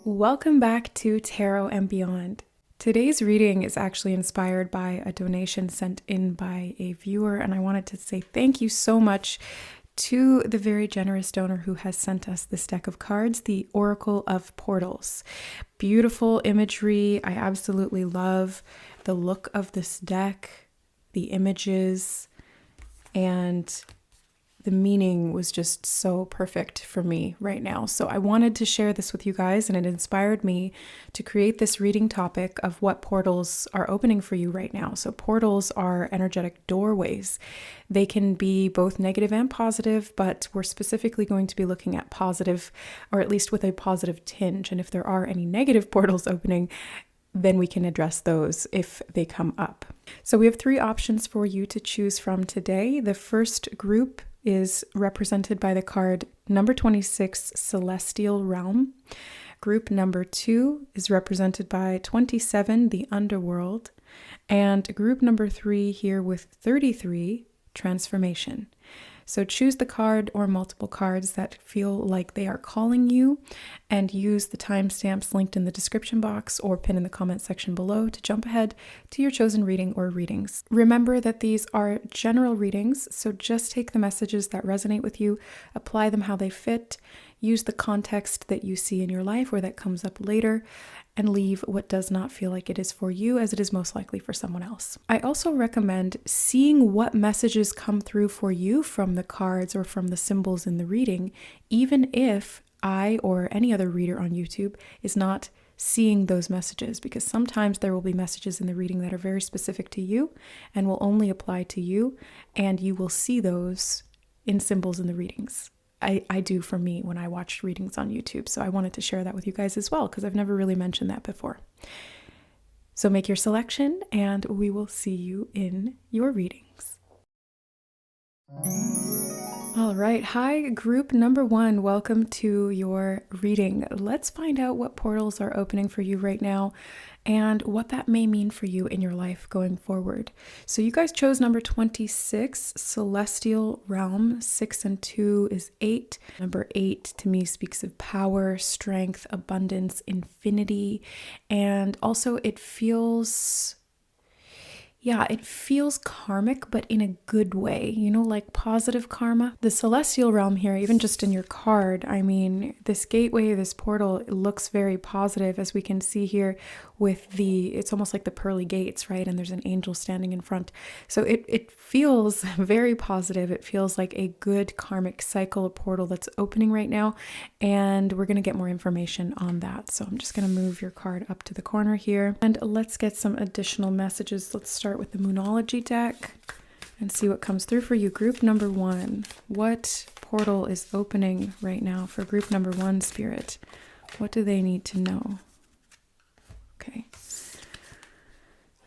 Welcome back to Tarot and Beyond. Today's reading is actually inspired by a donation sent in by a viewer, and I wanted to say thank you so much to the very generous donor who has sent us this deck of cards, the Oracle of Portals. Beautiful imagery. I absolutely love the look of this deck, the images, and the meaning was just so perfect for me right now. So I wanted to share this with you guys, and it inspired me to create this reading topic of what portals are opening for you right now. So portals are energetic doorways. They can be both negative and positive, but we're specifically going to be looking at positive, or at least with a positive tinge. And if there are any negative portals opening, then we can address those if they come up. So we have 3 options for you to choose from today. The first group is represented by the card number 26, Celestial Realm. Group number 2 is represented by 27, the Underworld. And group number 3 here with 33, Transformation. So choose the card or multiple cards that feel like they are calling you, and use the timestamps linked in the description box or pin in the comment section below to jump ahead to your chosen reading or readings. Remember that these are general readings, so just take the messages that resonate with you, apply them how they fit, use the context that you see in your life or that comes up later, and leave what does not feel like it is for you, as it is most likely for someone else. I also recommend seeing what messages come through for you from the cards or from the symbols in the reading, even if I or any other reader on YouTube is not seeing those messages, because sometimes there will be messages in the reading that are very specific to you and will only apply to you, and you will see those in symbols in the readings. I do for me when I watched readings on YouTube. So I wanted to share that with you guys as well, because I've never really mentioned that before. So make your selection, and we will see you in your readings. All right. Hi, group number 1. Welcome to your reading. Let's find out what portals are opening for you right now and what that may mean for you in your life going forward. So you guys chose number 26, Celestial Realm. 6 and 2 is 8. Number 8 to me speaks of power, strength, abundance, infinity, and also it feels karmic, but in a good way, like positive karma. The celestial realm here, even just in your card, I mean, this gateway, this portal, it looks very positive, as we can see here with it's almost like the pearly gates, right? And there's an angel standing in front. So it feels very positive. It feels like a good karmic cycle, a portal that's opening right now. And we're going to get more information on that. So I'm just going to move your card up to the corner here, and let's get some additional messages. Let's start with the Moonology deck and see what comes through for you. Group number 1, what portal is opening right now for group number 1, Spirit? What do they need to know? Okay.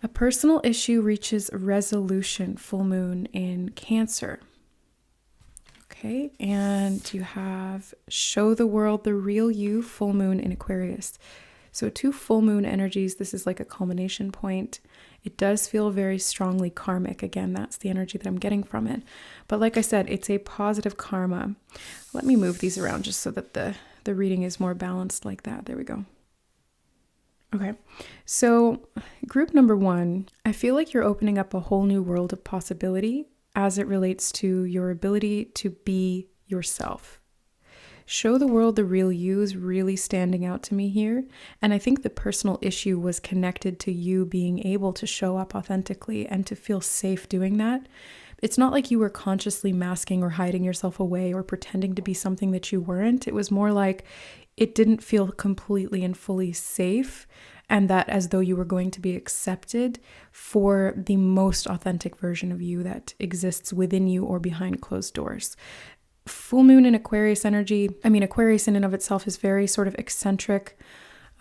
A personal issue reaches resolution, full moon in Cancer. Okay, and you have show the world the real you, full moon in Aquarius. So 2 full moon energies. This is like a culmination point. It does feel very strongly karmic. Again, that's the energy that I'm getting from it. But like I said, it's a positive karma. Let me move these around just so that the reading is more balanced like that. There we go. Okay, so group number 1, I feel like you're opening up a whole new world of possibility as it relates to your ability to be yourself. Show the world the real you is really standing out to me here. And I think the personal issue was connected to you being able to show up authentically and to feel safe doing that. It's not like you were consciously masking or hiding yourself away or pretending to be something that you weren't. It was more like it didn't feel completely and fully safe, and that as though you were going to be accepted for the most authentic version of you that exists within you or behind closed doors. Full moon in Aquarius energy. I mean, Aquarius in and of itself is very sort of eccentric.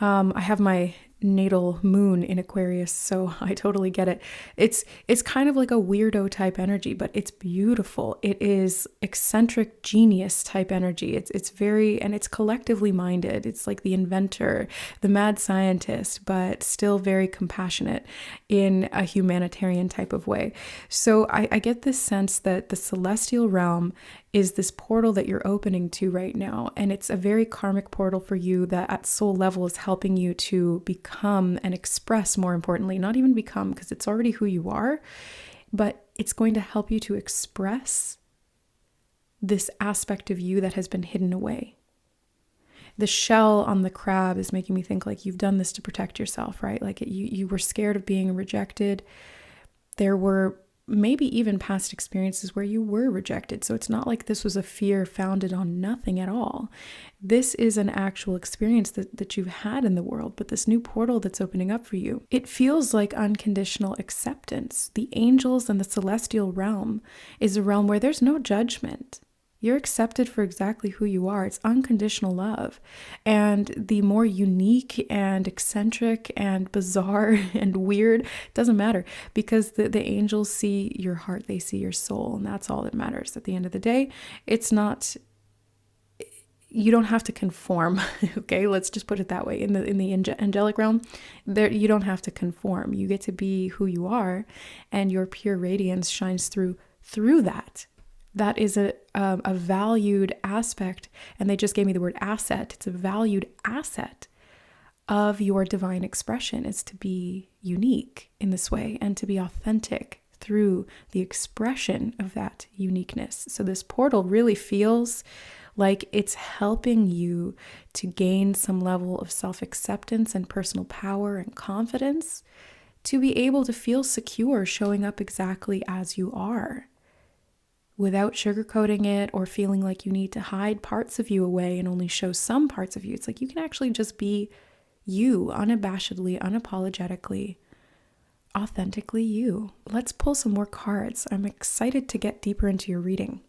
I have my natal moon in Aquarius, so I totally get it. It's kind of like a weirdo type energy, but it's beautiful. It is eccentric genius type energy. It's very, and it's collectively minded. It's like the inventor, the mad scientist, but still very compassionate in a humanitarian type of way. So I get this sense that the celestial realm is this portal that you're opening to right now. And it's a very karmic portal for you that at soul level is helping you to become and express, more importantly, not even become, because it's already who you are, but it's going to help you to express this aspect of you that has been hidden away. The shell on the crab is making me think like you've done this to protect yourself, right? Like you were scared of being rejected. There were maybe even past experiences where you were rejected. So it's not like this was a fear founded on nothing at all. This is an actual experience that you've had in the world, but this new portal that's opening up for you, it feels like unconditional acceptance. The angels and the celestial realm is a realm where there's no judgment. You're accepted for exactly who you are. It's unconditional love. And the more unique and eccentric and bizarre and weird, doesn't matter, because the angels see your heart, they see your soul, and that's all that matters. At the end of the day, it's not, you don't have to conform, okay? Let's just put it that way. In the angelic realm, there you don't have to conform. You get to be who you are, and your pure radiance shines through that. That is a valued aspect, and they just gave me the word asset. It's a valued asset of your divine expression, is to be unique in this way and to be authentic through the expression of that uniqueness. So this portal really feels like it's helping you to gain some level of self-acceptance and personal power and confidence to be able to feel secure showing up exactly as you are, without sugarcoating it or feeling like you need to hide parts of you away and only show some parts of you. It's like you can actually just be you, unabashedly, unapologetically, authentically you. Let's pull some more cards. I'm excited to get deeper into your reading.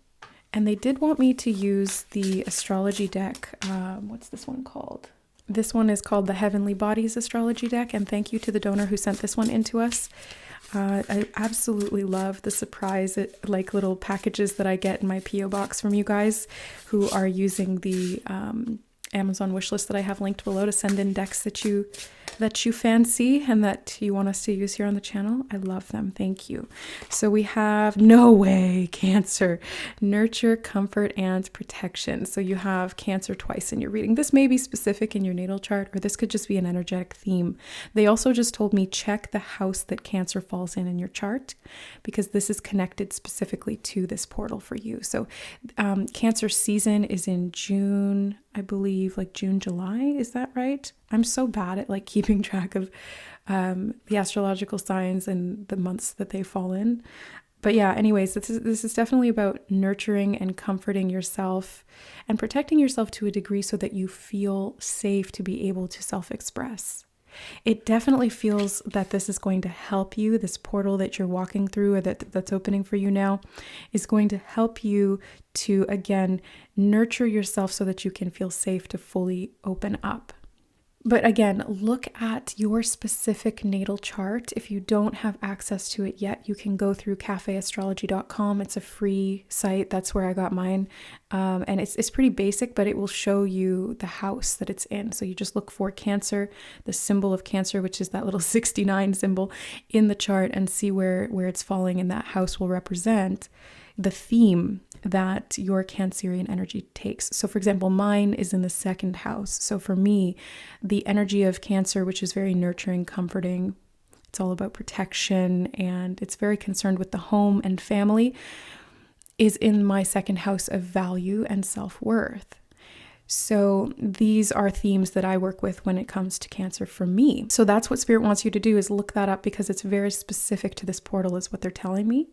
And they did want me to use the astrology deck. What's this one called? This one is called the Heavenly Bodies Astrology Deck. And thank you to the donor who sent this one into us. I absolutely love the surprise, like little packages that I get in my P.O. box from you guys who are using the Amazon wishlist that I have linked below to send in decks that you fancy and that you want us to use here on the channel. I love them. Thank you. So we have No Way, Cancer, Nurture, Comfort, and Protection. So you have Cancer twice in your reading. This may be specific in your natal chart, or this could just be an energetic theme. They also just told me check the house that Cancer falls in your chart, because this is connected specifically to this portal for you. So Cancer season is in June, I believe, like June, July. Is that right? I'm so bad at like keeping track of the astrological signs and the months that they fall in. But yeah, anyways, this is definitely about nurturing and comforting yourself and protecting yourself to a degree so that you feel safe to be able to self-express. It definitely feels that this is going to help you. This portal that you're walking through, or that's opening for you now, is going to help you to, again, nurture yourself so that you can feel safe to fully open up. But again, look at your specific natal chart. If you don't have access to it yet, you can go through cafeastrology.com. It's a free site. That's where I got mine. And it's pretty basic, but it will show you the house that it's in. So you just look for Cancer, the symbol of Cancer, which is that little 69 symbol in the chart, and see where it's falling, and that house will represent the theme that your Cancerian energy takes. So for example, mine is in the second house. So for me, the energy of Cancer, which is very nurturing, comforting, it's all about protection, and it's very concerned with the home and family, is in my second house of value and self-worth. So these are themes that I work with when it comes to Cancer for me. So that's what Spirit wants you to do, is look that up, because it's very specific to this portal is what they're telling me.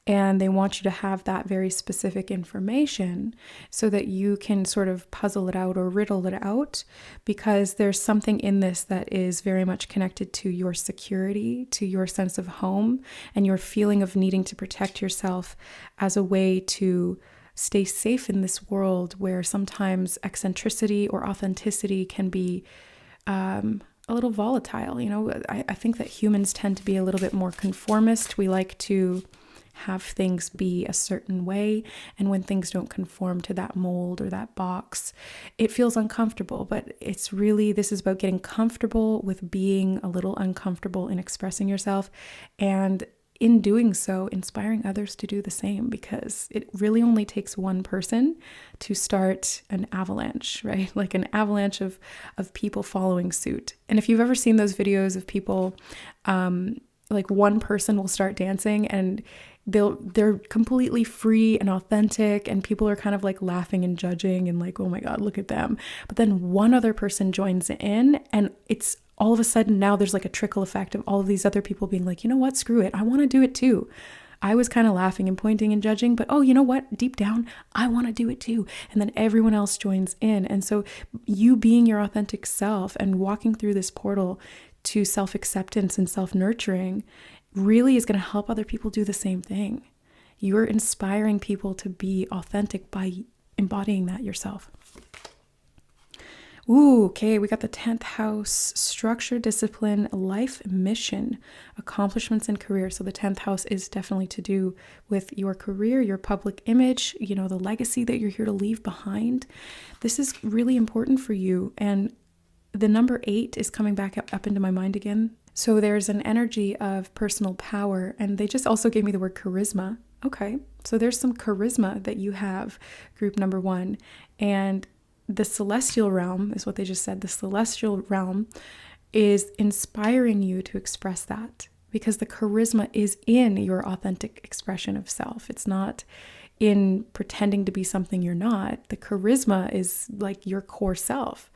And they want you to have that very specific information so that you can sort of puzzle it out or riddle it out, because there's something in this that is very much connected to your security, to your sense of home, and your feeling of needing to protect yourself as a way to stay safe in this world where sometimes eccentricity or authenticity can be a little volatile. You know, I think that humans tend to be a little bit more conformist. We like to have things be a certain way, and when things don't conform to that mold or that box, it feels uncomfortable. But it's really, this is about getting comfortable with being a little uncomfortable in expressing yourself, and in doing so, inspiring others to do the same, because it really only takes one person to start an avalanche, right? Like an avalanche of people following suit. And if you've ever seen those videos of people, like one person will start dancing and they're completely free and authentic, and people are kind of like laughing and judging and like, oh my God, look at them. But then one other person joins in, and it's all of a sudden now there's like a trickle effect of all of these other people being like, you know what, screw it, I want to do it too. I was kind of laughing and pointing and judging, but oh, you know what, deep down, I want to do it too. And then everyone else joins in. And so you being your authentic self and walking through this portal to self-acceptance and self-nurturing really is going to help other people do the same thing. You're inspiring people to be authentic by embodying that yourself. Ooh, okay, we got the 10th house, structure, discipline, life mission, accomplishments, and career. So the 10th house is definitely to do with your career, your public image, you know, the legacy that you're here to leave behind. This is really important for you. And the number 8 is coming back up into my mind again. So there's an energy of personal power, and they just also gave me the word charisma. Okay, so there's some charisma that you have, group number 1. And the celestial realm is what they just said. The celestial realm is inspiring you to express that, because the charisma is in your authentic expression of self. It's not in pretending to be something you're not. The charisma is like your core self.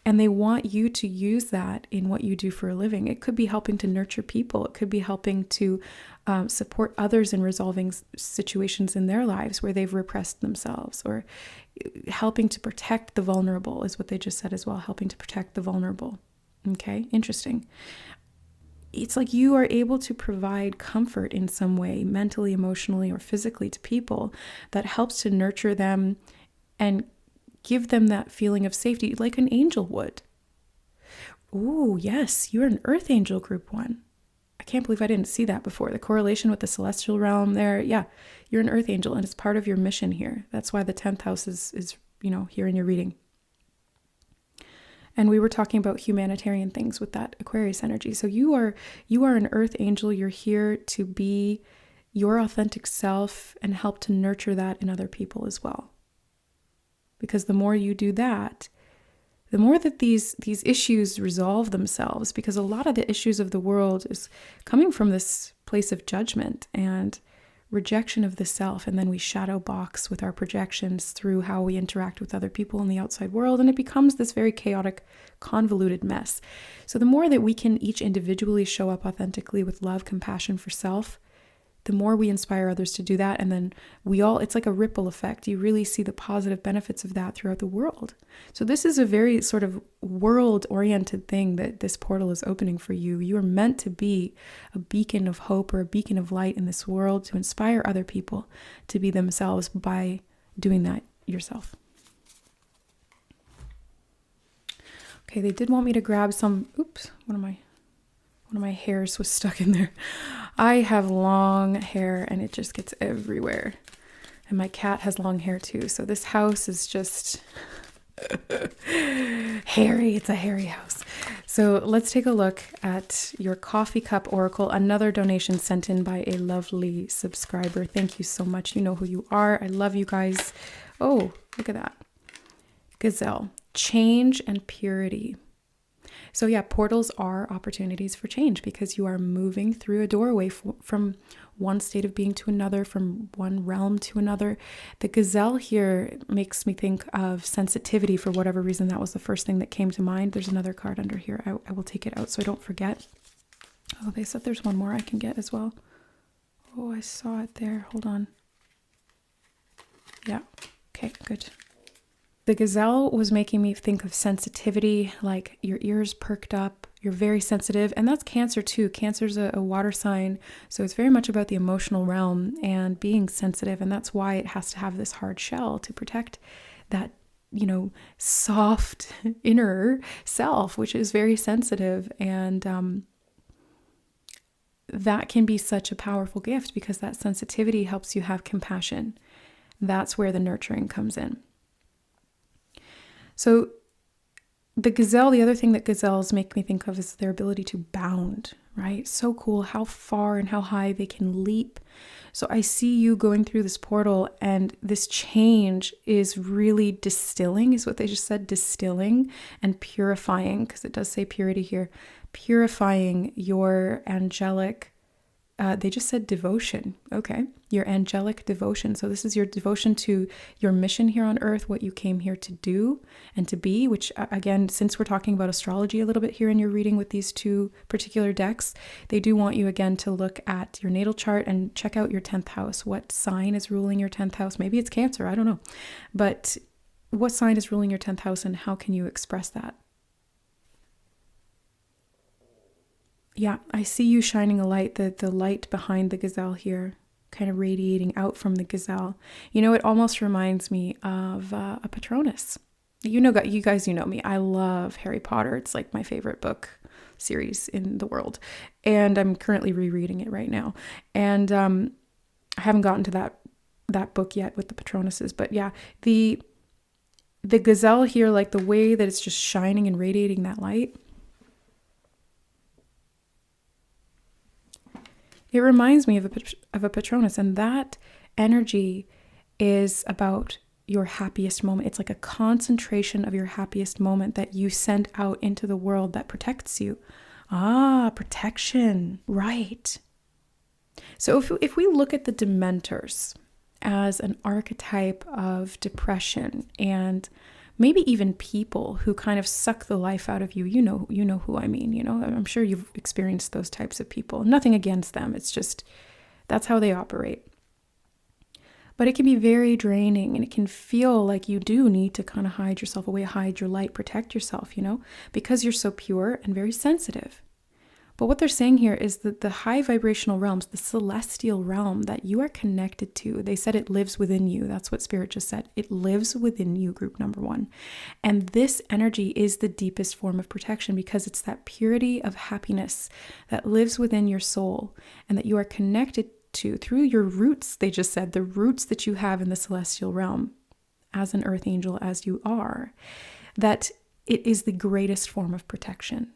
And they want you to use that in what you do for a living. It could be helping to nurture people. It could be helping to support others in resolving situations in their lives where they've repressed themselves, or helping to protect the vulnerable is what they just said as well, helping to protect the vulnerable. Okay, interesting. It's like you are able to provide comfort in some way, mentally, emotionally, or physically, to people that helps to nurture them and give them that feeling of safety, like an angel would. Ooh, yes, you're an Earth Angel, group 1. I can't believe I didn't see that before. The correlation with the celestial realm there. Yeah, you're an Earth Angel, and it's part of your mission here. That's why the 10th house is here in your reading. And we were talking about humanitarian things with that Aquarius energy. So you are an Earth Angel. You're here to be your authentic self and help to nurture that in other people as well. Because the more you do that, the more that these issues resolve themselves, because a lot of the issues of the world is coming from this place of judgment and rejection of the self, and then we shadow box with our projections through how we interact with other people in the outside world, and it becomes this very chaotic, convoluted mess. So the more that we can each individually show up authentically with love, compassion for self, the more we inspire others to do that, and then it's like a ripple effect. You really see the positive benefits of that throughout the world. So this is a very sort of world-oriented thing that this portal is opening for you. You are meant to be a beacon of hope or a beacon of light in this world to inspire other people to be themselves by doing that yourself. Okay, they did want me to grab some, one of my hairs was stuck in there. I have long hair and it just gets everywhere. And my cat has long hair too. So this house is just hairy. It's a hairy house. So let's take a look at your coffee cup oracle. Another donation sent in by a lovely subscriber. Thank you so much. You know who you are. I love you guys. Oh, look at that. Gazelle. Change and purity. So yeah, portals are opportunities for change, because you are moving through a doorway from one state of being to another, from one realm to another. The gazelle here makes me think of sensitivity. For whatever reason, that was the first thing that came to mind. There's another card under here. I will take it out so I don't forget. Oh, they said there's one more I can get as well. Oh, I saw it there. Hold on. Yeah. Okay, good. The gazelle was making me think of sensitivity, like your ears perked up, you're very sensitive, and that's Cancer too. Cancer's a water sign, so it's very much about the emotional realm and being sensitive, and that's why it has to have this hard shell to protect that, soft inner self, which is very sensitive, and that can be such a powerful gift, because that sensitivity helps you have compassion. That's where the nurturing comes in. So The gazelle, the other thing that gazelles make me think of is their ability to bound, right? So cool how far and how high they can leap. So I see you going through this portal, and this change is really distilling, is what they just said, distilling and purifying, because it does say purity here, purifying your angelic, they just said devotion. Okay. Your angelic devotion. So this is your devotion to your mission here on earth, what you came here to do and to be, which again, since we're talking about astrology a little bit here in your reading with these two particular decks, they do want you again to look at your natal chart and check out your 10th house. What sign is ruling your 10th house? Maybe it's Cancer. I don't know. But what sign is ruling your 10th house, and how can you express that? Yeah, I see you shining a light, the light behind the gazelle here, kind of radiating out from the gazelle. You know, it almost reminds me of a Patronus. You guys, you know me. I love Harry Potter. It's like my favorite book series in the world. And I'm currently rereading it right now. And I haven't gotten to that book yet with the Patronuses. But yeah, the gazelle here, like the way that it's just shining and radiating that light, it reminds me of a Patronus, and that energy is about your happiest moment. It's like a concentration of your happiest moment that you send out into the world that protects you. Ah, protection, right. So if we look at the Dementors as an archetype of depression and maybe even people who kind of suck the life out of you, you know who I mean, I'm sure you've experienced those types of people. Nothing against them. It's just, that's how they operate. But it can be very draining, and it can feel like you do need to kind of hide yourself away, hide your light, protect yourself, because you're so pure and very sensitive. But what they're saying here is that the high vibrational realms, the celestial realm that you are connected to, they said it lives within you. That's what Spirit just said. It lives within you, group number 1. And this energy is the deepest form of protection, because it's that purity of happiness that lives within your soul and that you are connected to through your roots. They just said the roots that you have in the celestial realm as an earth angel, as you are, that it is the greatest form of protection.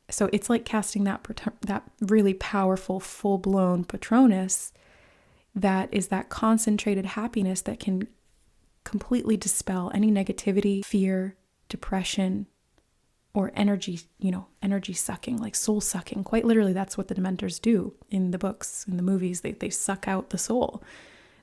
So it's like casting that really powerful, full-blown Patronus that is that concentrated happiness that can completely dispel any negativity, fear, depression, or energy sucking, like soul sucking. Quite literally, that's what the Dementors do in the books, in the movies. They suck out the soul.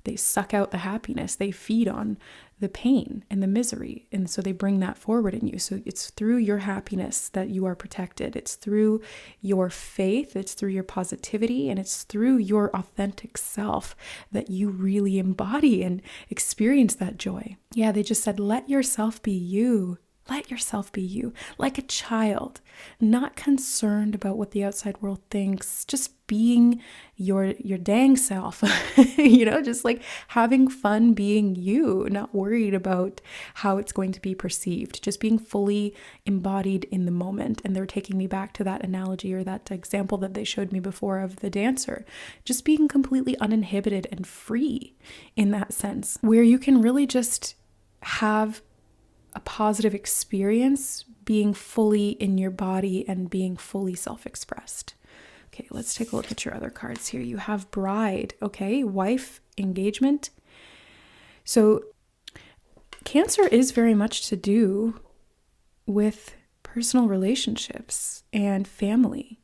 They suck out the happiness. They feed on the pain and the misery. And so they bring that forward in you. So it's through your happiness that you are protected. It's through your faith. It's through your positivity. And it's through your authentic self that you really embody and experience that joy. Yeah, they just said, let yourself be you. Let yourself be you, like a child, not concerned about what the outside world thinks, just being your dang self, just like having fun being you, not worried about how it's going to be perceived, just being fully embodied in the moment. And they're taking me back to that analogy or that example that they showed me before of the dancer, just being completely uninhibited and free in that sense, where you can really just have a positive experience being fully in your body and being fully self-expressed. Okay, let's take a look at your other cards here. You have bride, okay, wife, engagement. So Cancer is very much to do with personal relationships and family.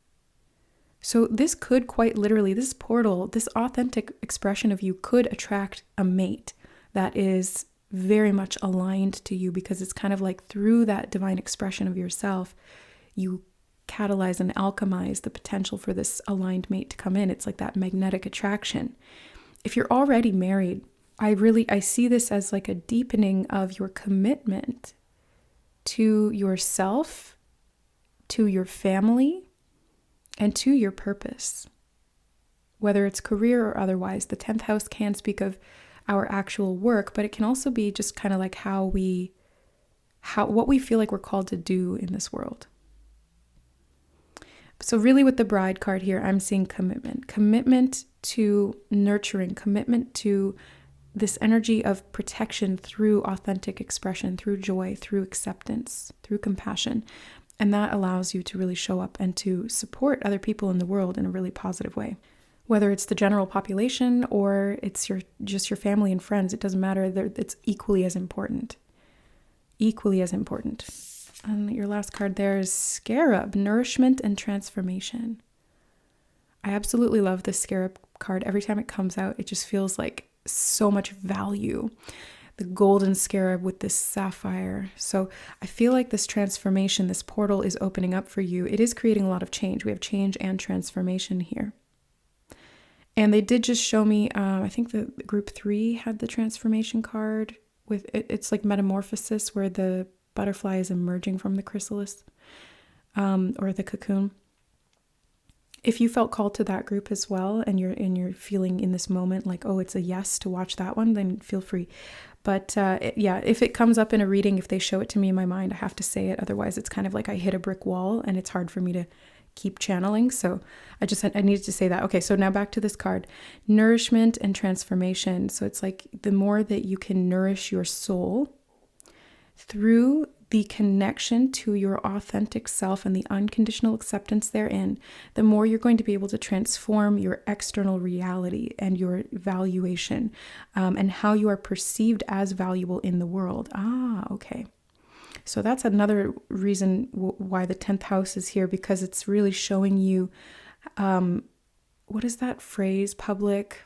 So this could quite literally, this portal, this authentic expression of you could attract a mate that is very much aligned to you, because it's kind of like through that divine expression of yourself, you catalyze and alchemize the potential for this aligned mate to come in. It's like that magnetic attraction. If you're already married, I see this as like a deepening of your commitment to yourself, to your family, and to your purpose. Whether it's career or otherwise, the 10th house can speak of our actual work, but it can also be just kind of like what we feel like we're called to do in this world. So really with the bride card here, I'm seeing commitment to nurturing, commitment to this energy of protection through authentic expression, through joy, through acceptance, through compassion. And that allows you to really show up and to support other people in the world in a really positive way. Whether it's the general population or it's just your family and friends, it doesn't matter. It's equally as important. Equally as important. And your last card there is Scarab, Nourishment and Transformation. I absolutely love this Scarab card. Every time it comes out, it just feels like so much value. The golden scarab with this sapphire. So I feel like this transformation, this portal is opening up for you. It is creating a lot of change. We have change and transformation here. And they did just show me, I think the group 3 had the transformation card with, it's like metamorphosis where the butterfly is emerging from the chrysalis or the cocoon. If you felt called to that group as well, and you're feeling in this moment like, oh, it's a yes to watch that one, then feel free. But if it comes up in a reading, if they show it to me in my mind, I have to say it. Otherwise, it's kind of like I hit a brick wall and it's hard for me to keep channeling. So I needed to say that. Okay, so now back to this card, nourishment and transformation. So it's like the more that you can nourish your soul through the connection to your authentic self and the unconditional acceptance therein, the more you're going to be able to transform your external reality and your valuation and how you are perceived as valuable in the world. Okay. So that's another reason why the 10th house is here, because it's really showing you, what is that phrase? Public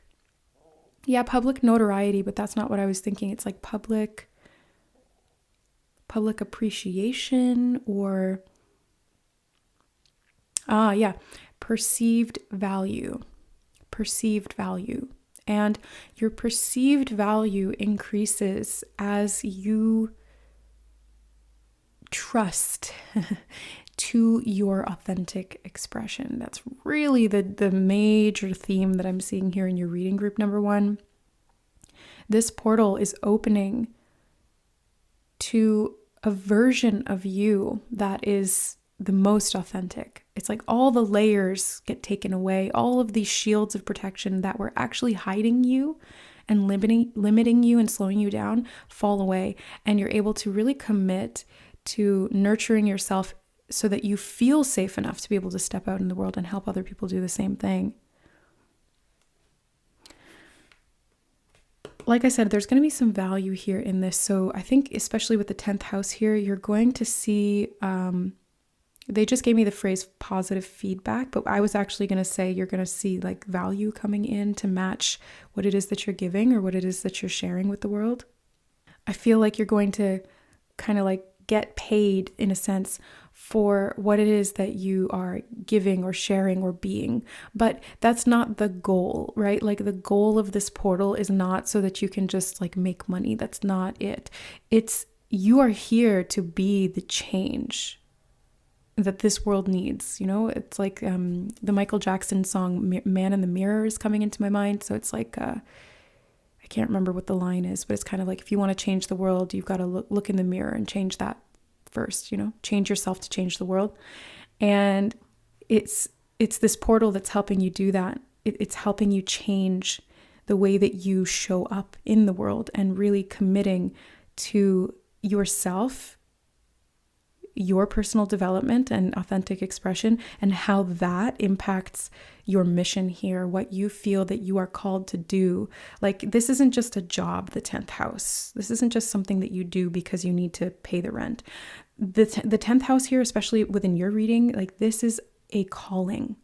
notoriety, but that's not what I was thinking. It's like public appreciation or perceived value. And your perceived value increases as you trust to your authentic expression. That's really the major theme that I'm seeing here in your reading group number 1. This portal is opening to a version of you that is the most authentic. It's like all the layers get taken away. All of these shields of protection that were actually hiding you and limiting you and slowing you down fall away. And you're able to really commit to nurturing yourself so that you feel safe enough to be able to step out in the world and help other people do the same thing. Like I said, there's going to be some value here in this. So I think especially with the 10th house here, you're going to see, they just gave me the phrase positive feedback, but I was actually going to say you're going to see like value coming in to match what it is that you're giving or what it is that you're sharing with the world. I feel like you're going to kind of like get paid in a sense for what it is that you are giving or sharing or being. But that's not the goal, right? Like the goal of this portal is not so that you can just like make money. That's not it. It's you are here to be the change that this world needs. You know, it's like the Michael Jackson song Man in the Mirror is coming into my mind. So it's like I can't remember what the line is, but it's kind of like if you want to change the world, you've got to look in the mirror and change that first, you know, change yourself to change the world. And it's this portal that's helping you do that. It's helping you change the way that you show up in the world and really committing to yourself, your personal development and authentic expression, and how that impacts your mission here, what you feel that you are called to do. Like this isn't just a job, the 10th house. This isn't just something that you do because you need to pay the rent. The 10th house here, especially within your reading, like this is a calling.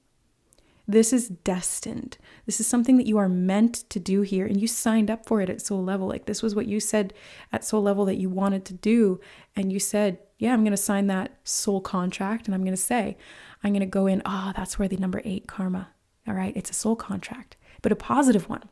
This is destined. This is something that you are meant to do here, and you signed up for it at soul level. Like this was what you said at soul level that you wanted to do, and you said, yeah, I'm going to sign that soul contract, and I'm going to say, I'm going to go in, that's where the number 8 karma. All right, it's a soul contract, but a positive one.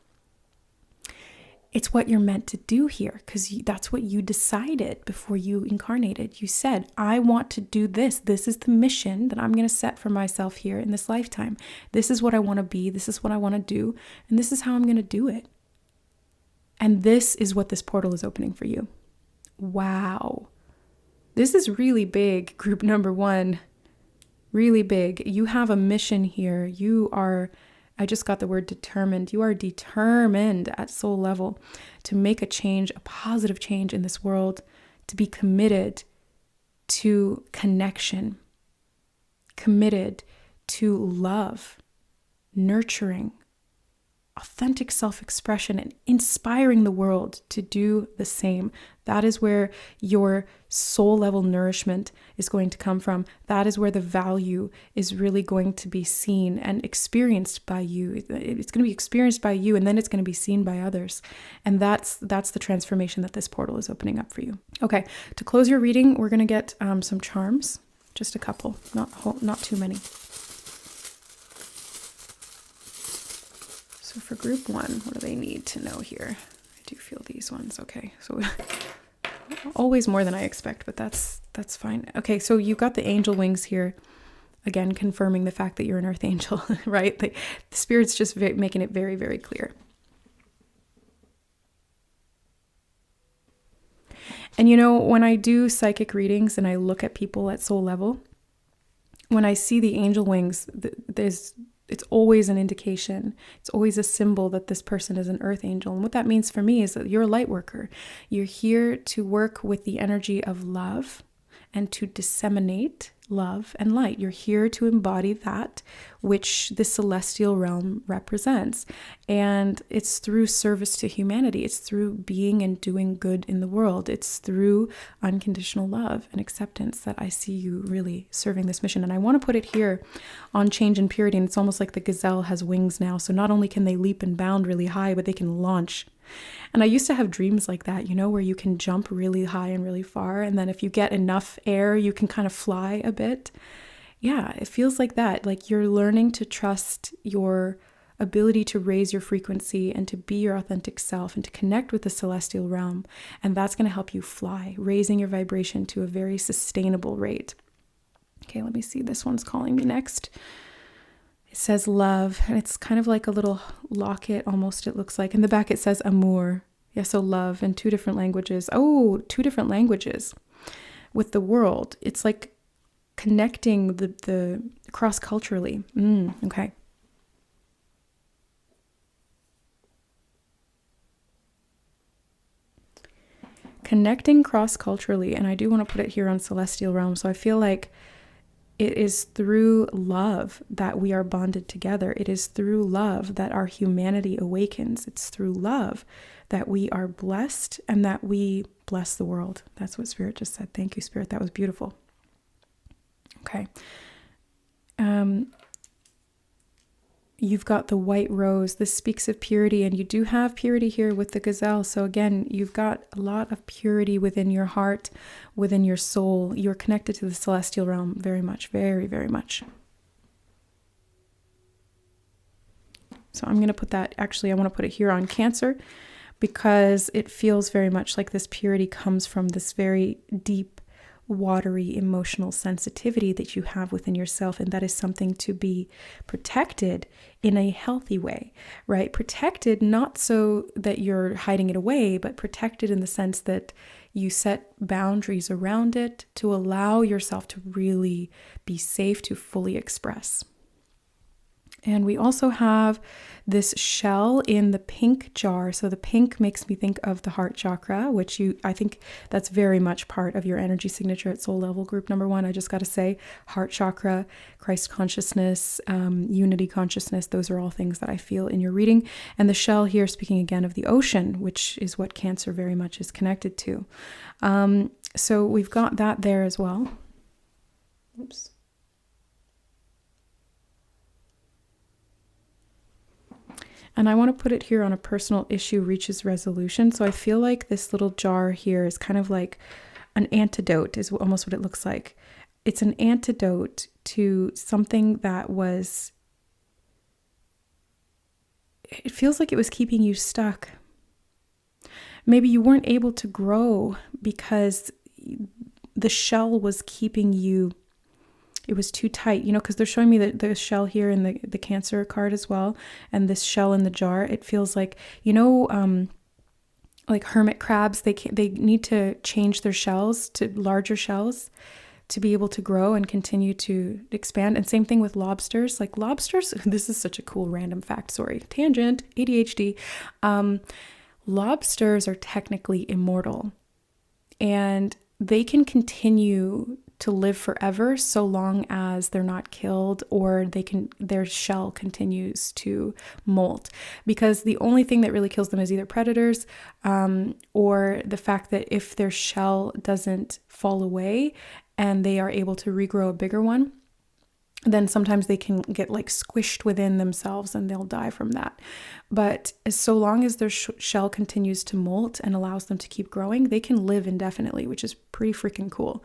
It's what you're meant to do here because that's what you decided before you incarnated. You said, I want to do this. This is the mission that I'm going to set for myself here in this lifetime. This is what I want to be. This is what I want to do. And this is how I'm going to do it. And this is what this portal is opening for you. Wow. This is really big, group number 1. Really big. You have a mission here. You are I just got the word determined. You are determined at soul level to make a change, a positive change in this world, to be committed to connection, committed to love, nurturing, authentic self-expression, and inspiring the world to do the same. That is where your soul level nourishment is going to come from. That is where the value is really going to be seen and experienced by you. It's going to be experienced by you, and then it's going to be seen by others. And that's the transformation that this portal is opening up for you. Okay, to close your reading, we're going to get some charms, just a couple, not too many. So for group 1, what do they need to know here? I do feel these ones. Okay, so always more than I expect, but that's fine. Okay, so you got the angel wings here, again confirming the fact that you're an earth angel, right? The spirit's just making it very, very clear. And you know, when I do psychic readings and I look at people at soul level, when I see the angel wings, it's always an indication. It's always a symbol that this person is an earth angel. And what that means for me is that you're a light worker. You're here to work with the energy of love and to disseminate love and light. You're here to embody that which the celestial realm represents. And it's through service to humanity. It's through being and doing good in the world. It's through unconditional love and acceptance that I see you really serving this mission. And I want to put it here on change and purity. And it's almost like the gazelle has wings now. So not only can they leap and bound really high, but they can launch. And I used to have dreams like that, you know, where you can jump really high and really far. And then if you get enough air, you can kind of fly a bit. Yeah, it feels like that. Like you're learning to trust your ability to raise your frequency and to be your authentic self and to connect with the celestial realm. And that's going to help you fly, raising your vibration to a very sustainable rate. Okay, let me see. This one's calling me next. It says love, and it's kind of like a little locket almost, it looks like. In the back it says amour. Yeah, so love in 2 different languages. Oh, 2 different languages with the world. It's like connecting the cross-culturally. Okay. Connecting cross-culturally, and I do want to put it here on celestial realm. So I feel like it is through love that we are bonded together. It is through love that our humanity awakens. It's through love that we are blessed and that we bless the world. That's what Spirit just said. Thank you, Spirit. That was beautiful. Okay. You've got the white rose. This speaks of purity, and you do have purity here with the gazelle. So again, you've got a lot of purity within your heart, within your soul. You're connected to the celestial realm very much, very, very much. So I'm going to put that, actually, I want to put it here on Cancer because it feels very much like this purity comes from this very deep, watery emotional sensitivity that you have within yourself, and that is something to be protected in a healthy way, right? Protected not so that you're hiding it away, but protected in the sense that you set boundaries around it to allow yourself to really be safe to fully express. And we also have this shell in the pink jar. So the pink makes me think of the heart chakra, which I think that's very much part of your energy signature at soul level group number 1. I just got to say, heart chakra, Christ consciousness, unity consciousness, those are all things that I feel in your reading. And the shell here, speaking again of the ocean, which is what Cancer very much is connected to. So we've got that there as well. Oops. And I want to put it here on a personal issue reaches resolution. So I feel like this little jar here is kind of like an antidote, is almost what it looks like. It's an antidote to something that was, it feels like it was keeping you stuck. Maybe you weren't able to grow because the shell was keeping you, it was too tight, you know, because they're showing me the shell here in the Cancer card as well. And this shell in the jar, it feels like, you know, like hermit crabs, they need to change their shells to larger shells to be able to grow and continue to expand. And same thing with lobsters. Like lobsters, this is such a cool random fact, sorry, tangent, ADHD. Lobsters are technically immortal, and they can continue to live forever so long as they're not killed, or their shell continues to molt, because the only thing that really kills them is either predators, or the fact that if their shell doesn't fall away and they are able to regrow a bigger one, then sometimes they can get like squished within themselves and they'll die from that. But so long as their shell continues to molt and allows them to keep growing, they can live indefinitely, which is pretty freaking cool.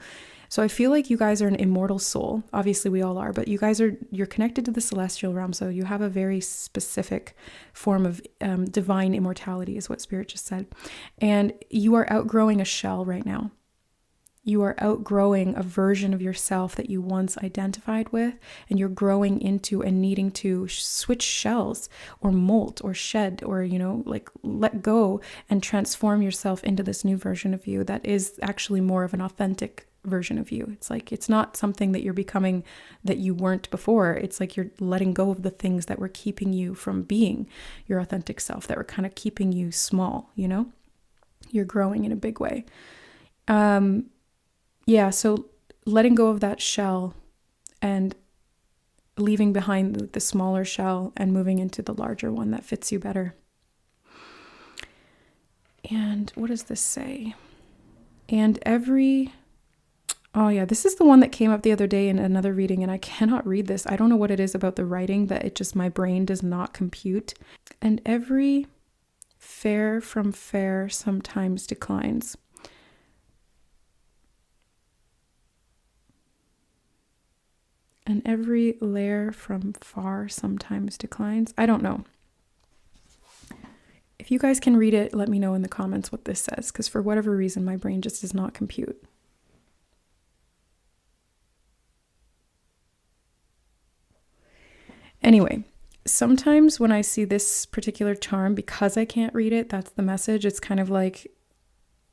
So I feel like you guys are an immortal soul. Obviously we all are, but you're connected to the celestial realm. So you have a very specific form of divine immortality, is what Spirit just said. And you are outgrowing a shell right now. You are outgrowing a version of yourself that you once identified with, and you're growing into and needing to switch shells or molt or shed or, like let go and transform yourself into this new version of you that is actually more of an authentic version of you. It's like, it's not something that you're becoming that you weren't before. It's like you're letting go of the things that were keeping you from being your authentic self, that were kind of keeping you small, You're growing in a big way. Yeah, so letting go of that shell and leaving behind the smaller shell and moving into the larger one that fits you better. And what does this say? And this is the one that came up the other day in another reading, and I cannot read this. I don't know what it is about the writing that my brain does not compute. And every fair from fair sometimes declines. And every lair from far sometimes declines. I don't know. If you guys can read it, let me know in the comments what this says, because for whatever reason, my brain just does not compute. Anyway, sometimes when I see this particular charm, because I can't read it, that's the message. It's kind of like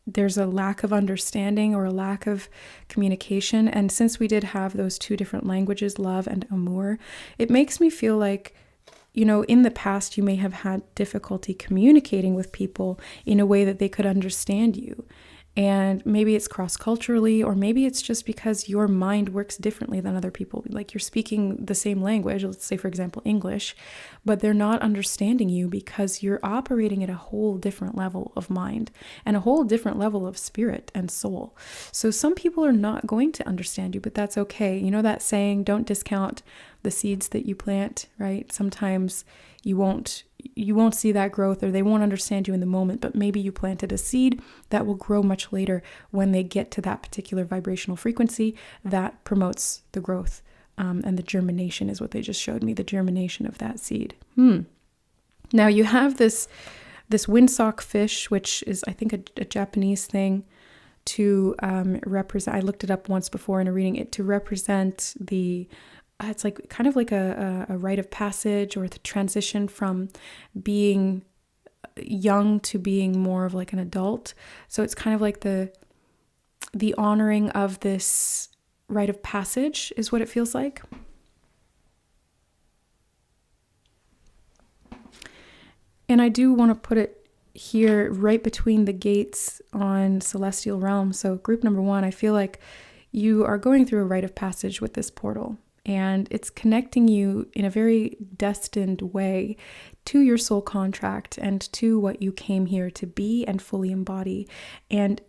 there's a lack of understanding or a lack of communication. And since we did have those two different languages, love and amour, it makes me feel like, in the past, you may have had difficulty communicating with people in a way that they could understand you. And maybe it's cross-culturally, or maybe it's just because your mind works differently than other people. Like you're speaking the same language, let's say, for example, English, but they're not understanding you because you're operating at a whole different level of mind and a whole different level of spirit and soul. So some people are not going to understand you, but that's okay. You know that saying, don't discount the seeds that you plant, right? Sometimes you won't see that growth, or they won't understand you in the moment, but maybe you planted a seed that will grow much later when they get to that particular vibrational frequency that promotes the growth. And the germination is what they just showed me, the germination of that seed. Now you have this windsock fish, which is, I think, a Japanese thing to represent. I looked it up once before in a reading, it to represent it's like kind of like a rite of passage, or the transition from being young to being more of like an adult. So it's kind of like the honoring of this rite of passage is what it feels like. And I do want to put it here right between the gates on celestial realm. So group number 1, I feel like you are going through a rite of passage with this portal. And it's connecting you in a very destined way to your soul contract and to what you came here to be and fully embody. And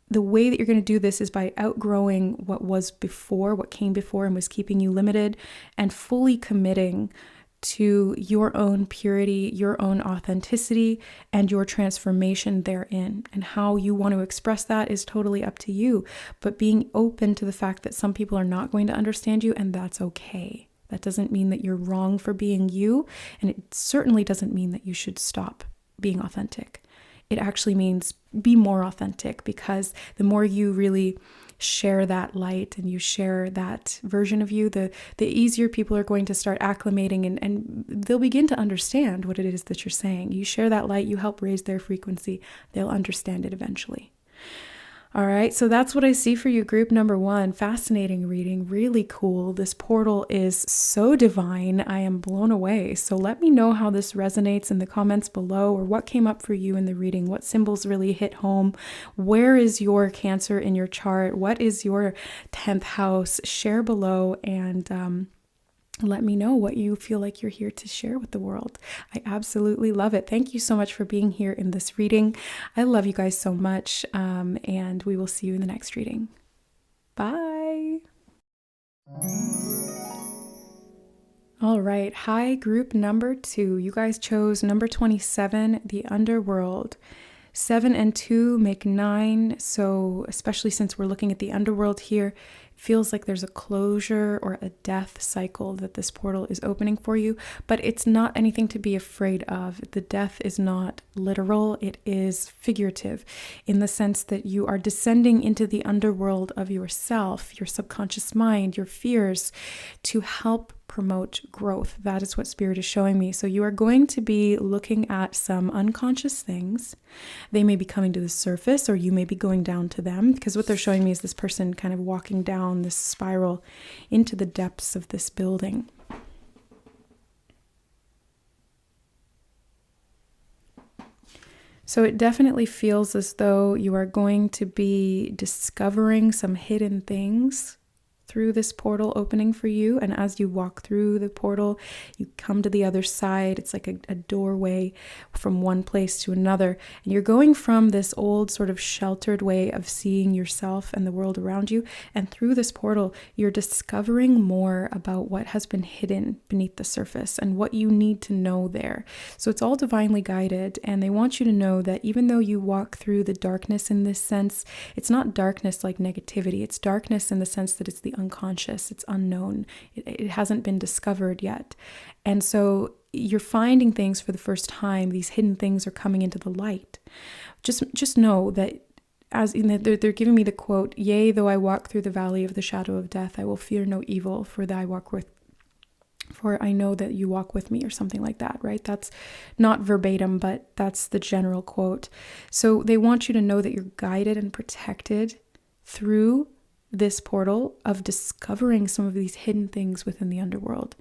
the way that you're going to do this is by outgrowing what was before, what came before and was keeping you limited, and fully committing to your own purity, your own authenticity, and your transformation therein. And how you want to express that is totally up to you, but being open to the fact that some people are not going to understand you, and that's okay. That doesn't mean that you're wrong for being you, and it certainly doesn't mean that you should stop being authentic. It actually means be more authentic, because the more you really share that light and you share that version of you, the easier people are going to start acclimating, and they'll begin to understand what it is that you're saying. You share that light, you help raise their frequency, they'll understand it eventually. All right, so that's what I see for you, group number 1. Fascinating reading, really cool. This portal is so divine. I am blown away. So let me know how this resonates in the comments below, or what came up for you in the reading. What symbols really hit home? Where is your Cancer in your chart? What is your 10th house? Share below, and let me know what you feel like you're here to share with the world. I absolutely love it. Thank you so much for being here in this reading. I love you guys so much, and we will see you in the next reading. Bye. All right. Hi, group number 2. You guys chose number 27, the underworld. 7 and 2 make 9. So especially since we're looking at the underworld here, it feels like there's a closure or a death cycle that this portal is opening for you, but it's not anything to be afraid of. The death is not literal. It is figurative in the sense that you are descending into the underworld of yourself, your subconscious mind, your fears, to help promote growth. That is what Spirit is showing me. So you are going to be looking at some unconscious things. They may be coming to the surface, or you may be going down to them, because what they're showing me is this person kind of walking down this spiral into the depths of this building. So it definitely feels as though you are going to be discovering some hidden things through this portal opening for you. And as you walk through the portal, you come to the other side. It's like a doorway from one place to another. And you're going from this old sort of sheltered way of seeing yourself and the world around you. And through this portal, you're discovering more about what has been hidden beneath the surface and what you need to know there. So it's all divinely guided. And they want you to know that even though you walk through the darkness in this sense, it's not darkness like negativity. It's darkness in the sense that it's the unconscious, it's unknown, it hasn't been discovered yet. And so you're finding things for the first time. These hidden things are coming into the light. Just know that, as in they're giving me the quote, "Yea, though I walk through the valley of the shadow of death, I will fear no evil, for I know that you walk with me," or something like that, right? That's not verbatim, but that's the general quote. So they want you to know that you're guided and protected through this portal of discovering some of these hidden things within the underworld.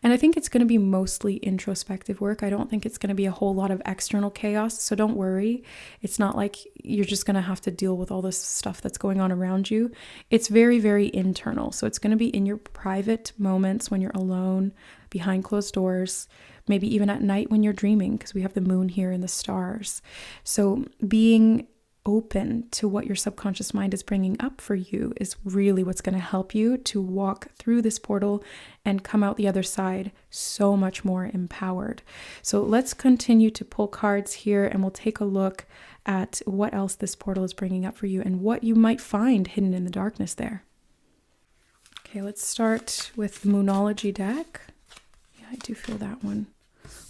And I think it's going to be mostly introspective work. I don't think it's going to be a whole lot of external chaos. So don't worry. It's not like you're just going to have to deal with all this stuff that's going on around you. It's very, very internal. So it's going to be in your private moments when you're alone, behind closed doors, maybe even at night when you're dreaming, because we have the moon here and the stars. So being open to what your subconscious mind is bringing up for you is really what's going to help you to walk through this portal and come out the other side so much more empowered. So let's continue to pull cards here, and we'll take a look at what else this portal is bringing up for you and what you might find hidden in the darkness there. Okay, let's start with the Moonology deck. Yeah, I do feel that one,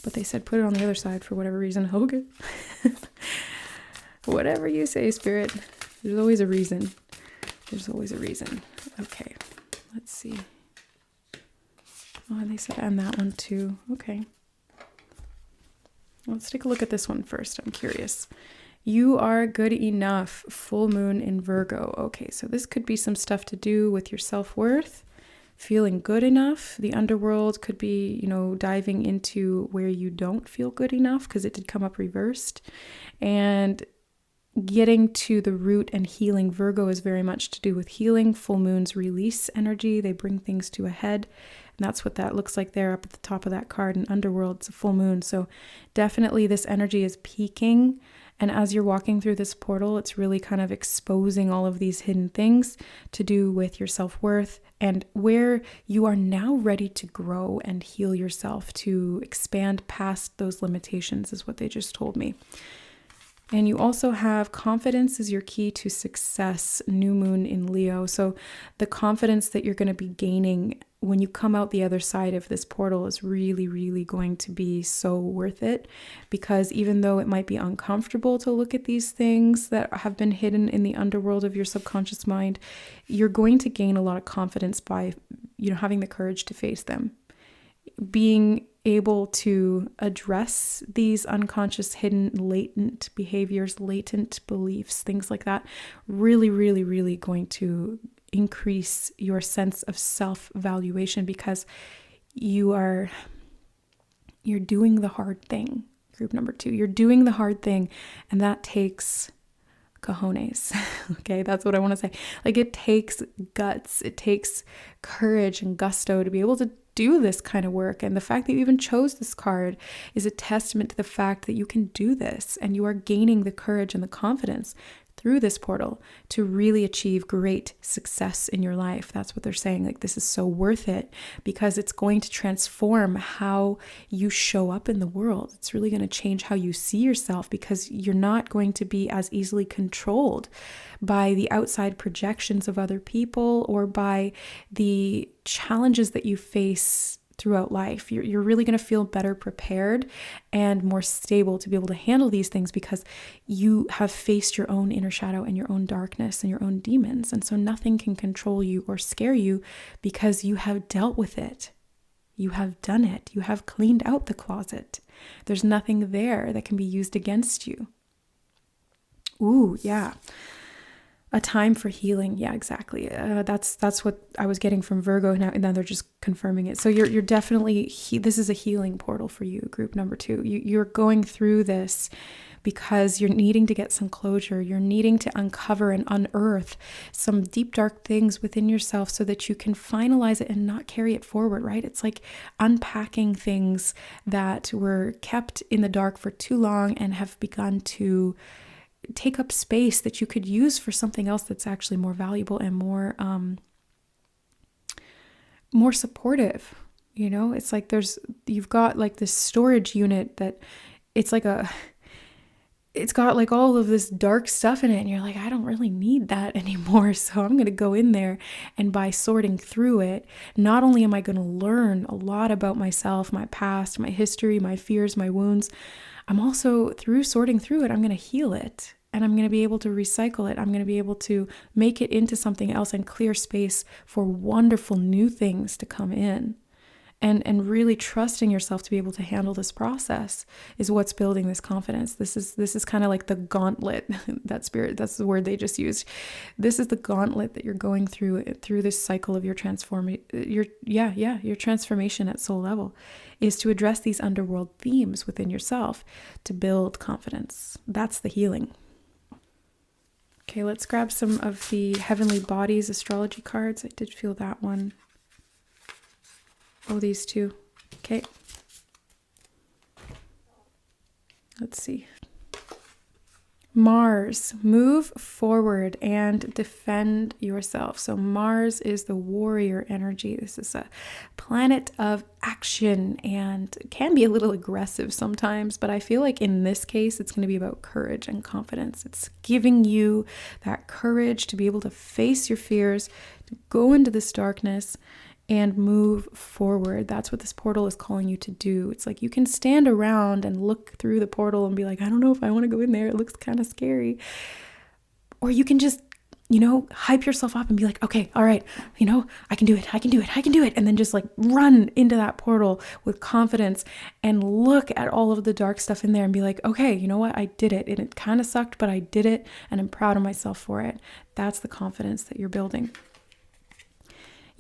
but they said put it on the other side for whatever reason. Okay. Whatever you say, Spirit. There's always a reason. There's always a reason. Okay, let's see. Oh, and they said and that one too. Okay. Let's take a look at this one first. I'm curious. You are good enough. Full moon in Virgo. Okay, so this could be some stuff to do with your self-worth. Feeling good enough. The underworld could be, diving into where you don't feel good enough, because it did come up reversed. And getting to the root and healing. Virgo is very much to do with healing. Full moons release energy. They bring things to a head. And that's what that looks like there up at the top of that card. In Underworld, it's a full moon. So definitely this energy is peaking. And as you're walking through this portal, it's really kind of exposing all of these hidden things to do with your self-worth, and where you are now ready to grow and heal yourself, to expand past those limitations, is what they just told me. And you also have confidence is your key to success, new moon in Leo. So the confidence that you're going to be gaining when you come out the other side of this portal is really, really going to be so worth it, because even though it might be uncomfortable to look at these things that have been hidden in the underworld of your subconscious mind, you're going to gain a lot of confidence by, having the courage to face them. Being able to address these unconscious, hidden, latent behaviors, latent beliefs, things like that, really, really, really going to increase your sense of self-valuation, because you're doing the hard thing. Group number 2, you're doing the hard thing, and that takes cojones. Okay, that's what I want to say. Like, it takes guts, it takes courage and gusto to be able to do this kind of work. And the fact that you even chose this card is a testament to the fact that you can do this, and you are gaining the courage and the confidence through this portal to really achieve great success in your life. That's what they're saying. Like, this is so worth it, because it's going to transform how you show up in the world. It's really going to change how you see yourself, because you're not going to be as easily controlled by the outside projections of other people or by the challenges that you face throughout life. You're really going to feel better prepared and more stable to be able to handle these things, because you have faced your own inner shadow and your own darkness and your own demons. And so nothing can control you or scare you, because you have dealt with it. You have done it. You have cleaned out the closet. There's nothing there that can be used against you. Ooh, yeah. A time for healing. Yeah, exactly. That's what I was getting from Virgo. Now they're just confirming it. So you're definitely, this is a healing portal for you, group number 2. You're going through this because you're needing to get some closure. You're needing to uncover and unearth some deep, dark things within yourself so that you can finalize it and not carry it forward, right? It's like unpacking things that were kept in the dark for too long and have begun to take up space that you could use for something else that's actually more valuable and more supportive. You know, it's like you've got like this storage unit that it's got like all of this dark stuff in it, and you're like, I don't really need that anymore. So I'm going to go in there, and by sorting through it, not only am I going to learn a lot about myself, my past, my history, my fears, my wounds, I'm also, through sorting through it, I'm going to heal it, and I'm going to be able to recycle it. I'm going to be able to make it into something else and clear space for wonderful new things to come in. And really trusting yourself to be able to handle this process is what's building this confidence. This is kind of like the gauntlet, that's the word they just used. This is the gauntlet that you're going through this cycle of your transformation at soul level, is to address these underworld themes within yourself to build confidence. That's the healing. Okay, let's grab some of the Heavenly Bodies astrology cards. I did feel that one. Oh, these two. Okay. Let's see. Mars, move forward and defend yourself. So Mars is the warrior energy. This is a planet of action and can be a little aggressive sometimes, but I feel like in this case, it's going to be about courage and confidence. It's giving you that courage to be able to face your fears, to go into this darkness and move forward. That's what this portal is calling you to do. It's like you can stand around and look through the portal and be like, I don't know if I want to go in there. It looks kind of scary. Or you can just, hype yourself up and be like, okay, all right, I can do it. I can do it. I can do it. And then just like run into that portal with confidence and look at all of the dark stuff in there and be like, okay, you know what? I did it. And it kind of sucked, but I did it. And I'm proud of myself for it. That's the confidence that you're building.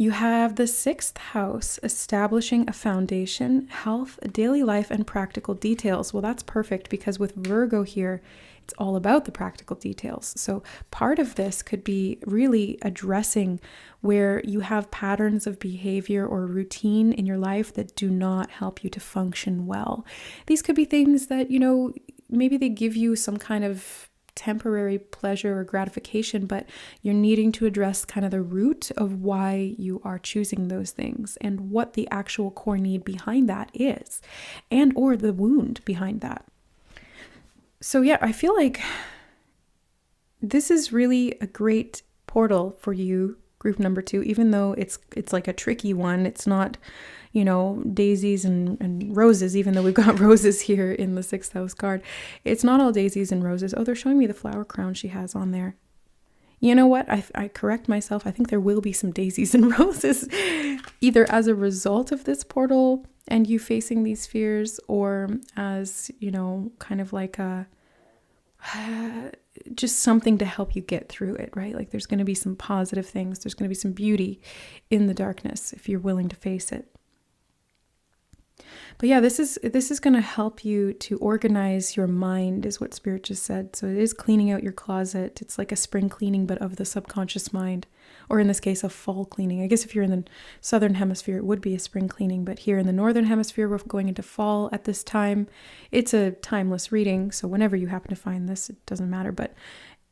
You have the 6th house, establishing a foundation, health, daily life, and practical details. Well, that's perfect because with Virgo here, it's all about the practical details. So part of this could be really addressing where you have patterns of behavior or routine in your life that do not help you to function well. These could be things that, maybe they give you some kind of temporary pleasure or gratification, but you're needing to address kind of the root of why you are choosing those things and what the actual core need behind that is, and or the wound behind that. So yeah, I feel like this is really a great portal for you, group number 2, even though it's like a tricky one. It's not, daisies and roses, even though we've got roses here in the 6th house card. It's not all daisies and roses. Oh, they're showing me the flower crown she has on there. You know what? I correct myself. I think there will be some daisies and roses, either as a result of this portal and you facing these fears, or as, kind of like just something to help you get through it, right? Like there's going to be some positive things. There's going to be some beauty in the darkness if you're willing to face it. But yeah, this is going to help you to organize your mind, is what Spirit just said. So it is cleaning out your closet. It's like a spring cleaning, but of the subconscious mind, or in this case, a fall cleaning. I guess if you're in the southern hemisphere, it would be a spring cleaning. But here in the northern hemisphere, we're going into fall at this time. It's a timeless reading, so whenever you happen to find this, it doesn't matter. But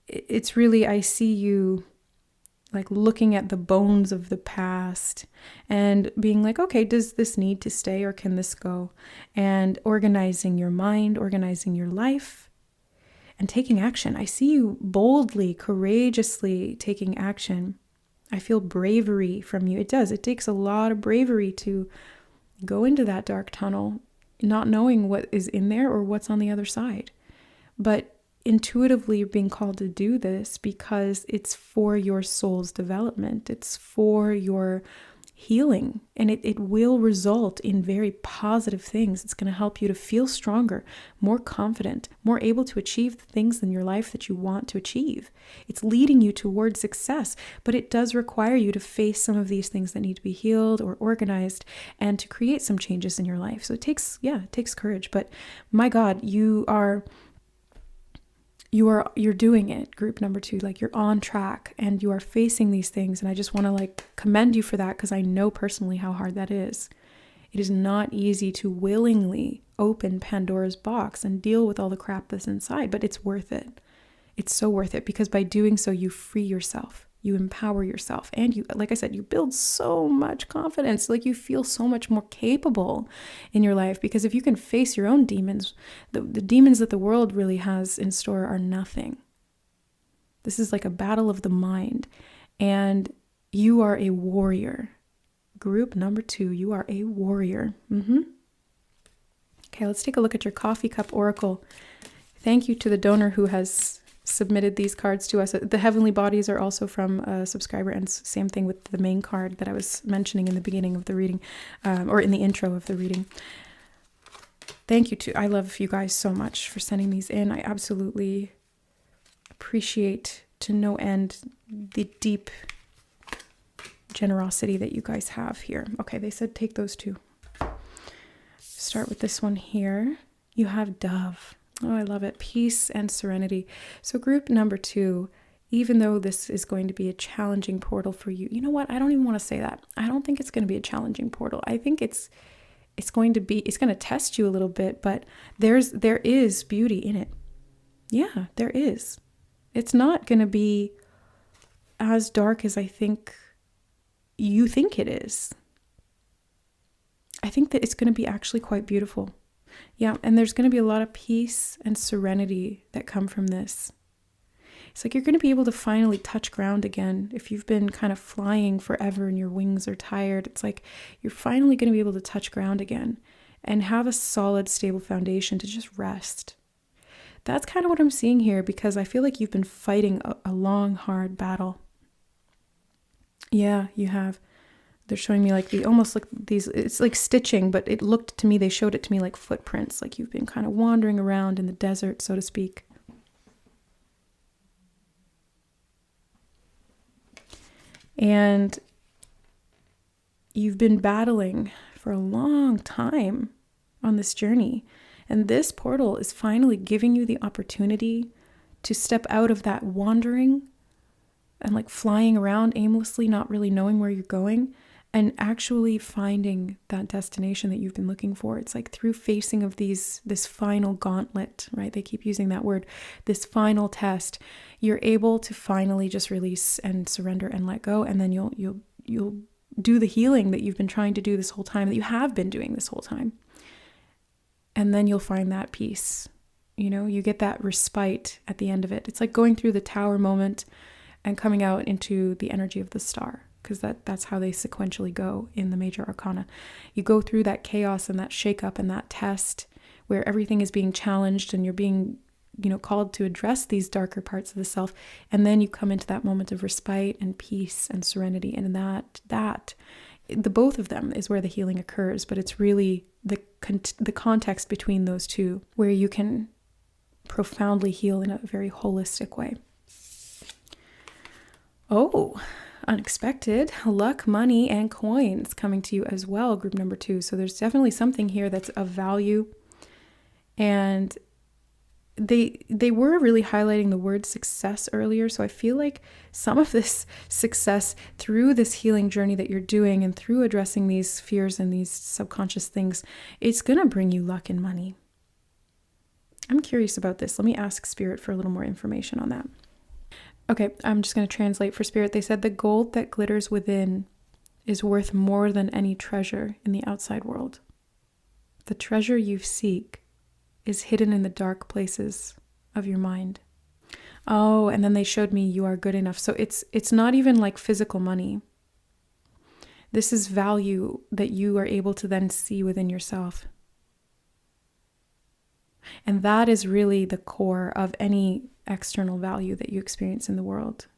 it's really, I see you like looking at the bones of the past and being like, okay, does this need to stay or can this go? And organizing your mind, organizing your life, and taking action. I see you boldly, courageously taking action. I feel bravery from you. It does. It takes a lot of bravery to go into that dark tunnel, not knowing what is in there or what's on the other side. But intuitively being called to do this because it's for your soul's development. It's for your healing, and it will result in very positive things. It's going to help you to feel stronger, more confident, more able to achieve the things in your life that you want to achieve. It's leading you towards success, but it does require you to face some of these things that need to be healed or organized, and to create some changes in your life. So it takes courage, but my God, you're doing it, group number 2. Like, you're on track and you are facing these things. And I just want to like commend you for that, because I know personally how hard that is. It is not easy to willingly open Pandora's box and deal with all the crap that's inside, but it's worth it. It's so worth it, because by doing so, you free yourself, you empower yourself, and you, like I said, you build so much confidence. Like, you feel so much more capable in your life, because if you can face your own demons, the demons that the world really has in store are nothing. This is like a battle of the mind, and you are a warrior. Group number 2, you are a warrior. Okay, let's take a look at your coffee cup oracle. Thank you to the donor who has submitted these cards to us. The heavenly bodies are also from a subscriber, and same thing with the main card that I was mentioning in the beginning of the reading, or in the intro of the reading. Thank you I love you guys so much for sending these in. I absolutely appreciate to no end the deep generosity that you guys have here. Okay, they said take those 2. Start with this one here. You have Dove. Oh, I love it. Peace and serenity. So group number 2, even though this is going to be a challenging portal for you, you know what? I don't even want to say that. I don't think it's going to be a challenging portal. I think it's going to test you a little bit, but there is beauty in it. Yeah, there is. It's not going to be as dark as I think you think it is. I think that it's going to be actually quite beautiful. Yeah, and there's going to be a lot of peace and serenity that come from this. It's like you're going to be able to finally touch ground again. If you've been kind of flying forever and your wings are tired, it's like you're finally going to be able to touch ground again and have a solid, stable foundation to just rest. That's kind of what I'm seeing here, because I feel like you've been fighting a long, hard battle. Yeah, you have. They're showing me like almost like these, it's like stitching, but they showed it to me like footprints, like you've been kind of wandering around in the desert, so to speak. And you've been battling for a long time on this journey. And this portal is finally giving you the opportunity to step out of that wandering and like flying around aimlessly, not really knowing where you're going, and actually finding that destination that you've been looking for. It's like through facing of this final gauntlet, right? They keep using that word, this final test. You're able to finally just release and surrender and let go, and then you'll do the healing that you've been trying to do this whole time, that you have been doing this whole time. And then you'll find that peace. You get that respite at the end of it. It's like going through the tower moment and coming out into the energy of the star, because that's how they sequentially go in the major arcana. You go through that chaos and that shakeup and that test where everything is being challenged and you're being, called to address these darker parts of the self. And then you come into that moment of respite and peace and serenity. And that the both of them is where the healing occurs, but it's really the context between those two where you can profoundly heal in a very holistic way. Oh, unexpected luck, money, and coins coming to you as well, group number 2. So there's definitely something here that's of value. And they were really highlighting the word success earlier. So I feel like some of this success through this healing journey that you're doing and through addressing these fears and these subconscious things, it's going to bring you luck and money. I'm curious about this. Let me ask Spirit for a little more information on that. Okay, I'm just going to translate for Spirit. They said the gold that glitters within is worth more than any treasure in the outside world. The treasure you seek is hidden in the dark places of your mind. Oh, and then they showed me you are good enough. So it's not even like physical money. This is value that you are able to then see within yourself. And that is really the core of any external value that you experience in the world.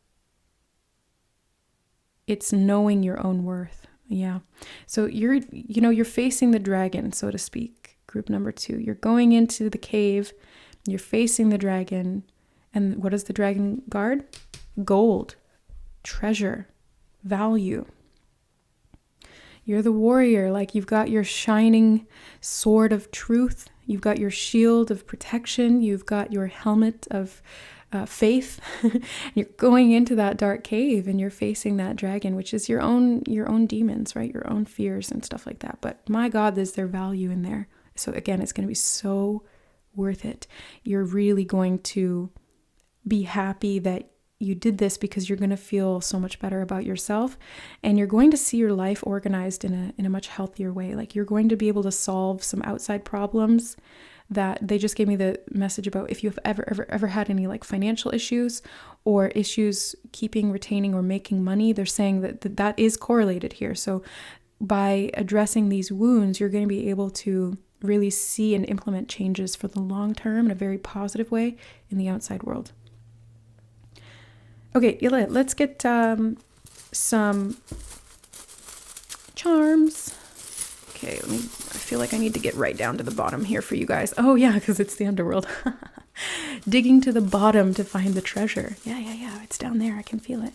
It's knowing your own worth. Yeah. So you're facing the dragon, so to speak, group number 2. You're going into the cave, you're facing the dragon, and what does the dragon guard? Gold, treasure, value. You're the warrior, like you've got your shining sword of truth. You've got your shield of protection. You've got your helmet of faith. You're going into that dark cave and you're facing that dragon, which is your own demons, right? Your own fears and stuff like that. But my God, there's their value in there. So again, it's going to be so worth it. You're really going to be happy that you did this because you're going to feel so much better about yourself, and you're going to see your life organized in a much healthier way. Like you're going to be able to solve some outside problems that they just gave me the message about. If you have ever had any like financial issues or issues keeping, retaining, or making money, they're saying that is correlated here. So by addressing these wounds, you're going to be able to really see and implement changes for the long term in a very positive way in the outside world. Okay, let's get some charms. Okay, I feel like I need to get right down to the bottom here for you guys. Oh yeah, because it's the underworld. Digging to the bottom to find the treasure. Yeah, it's down there. I can feel it.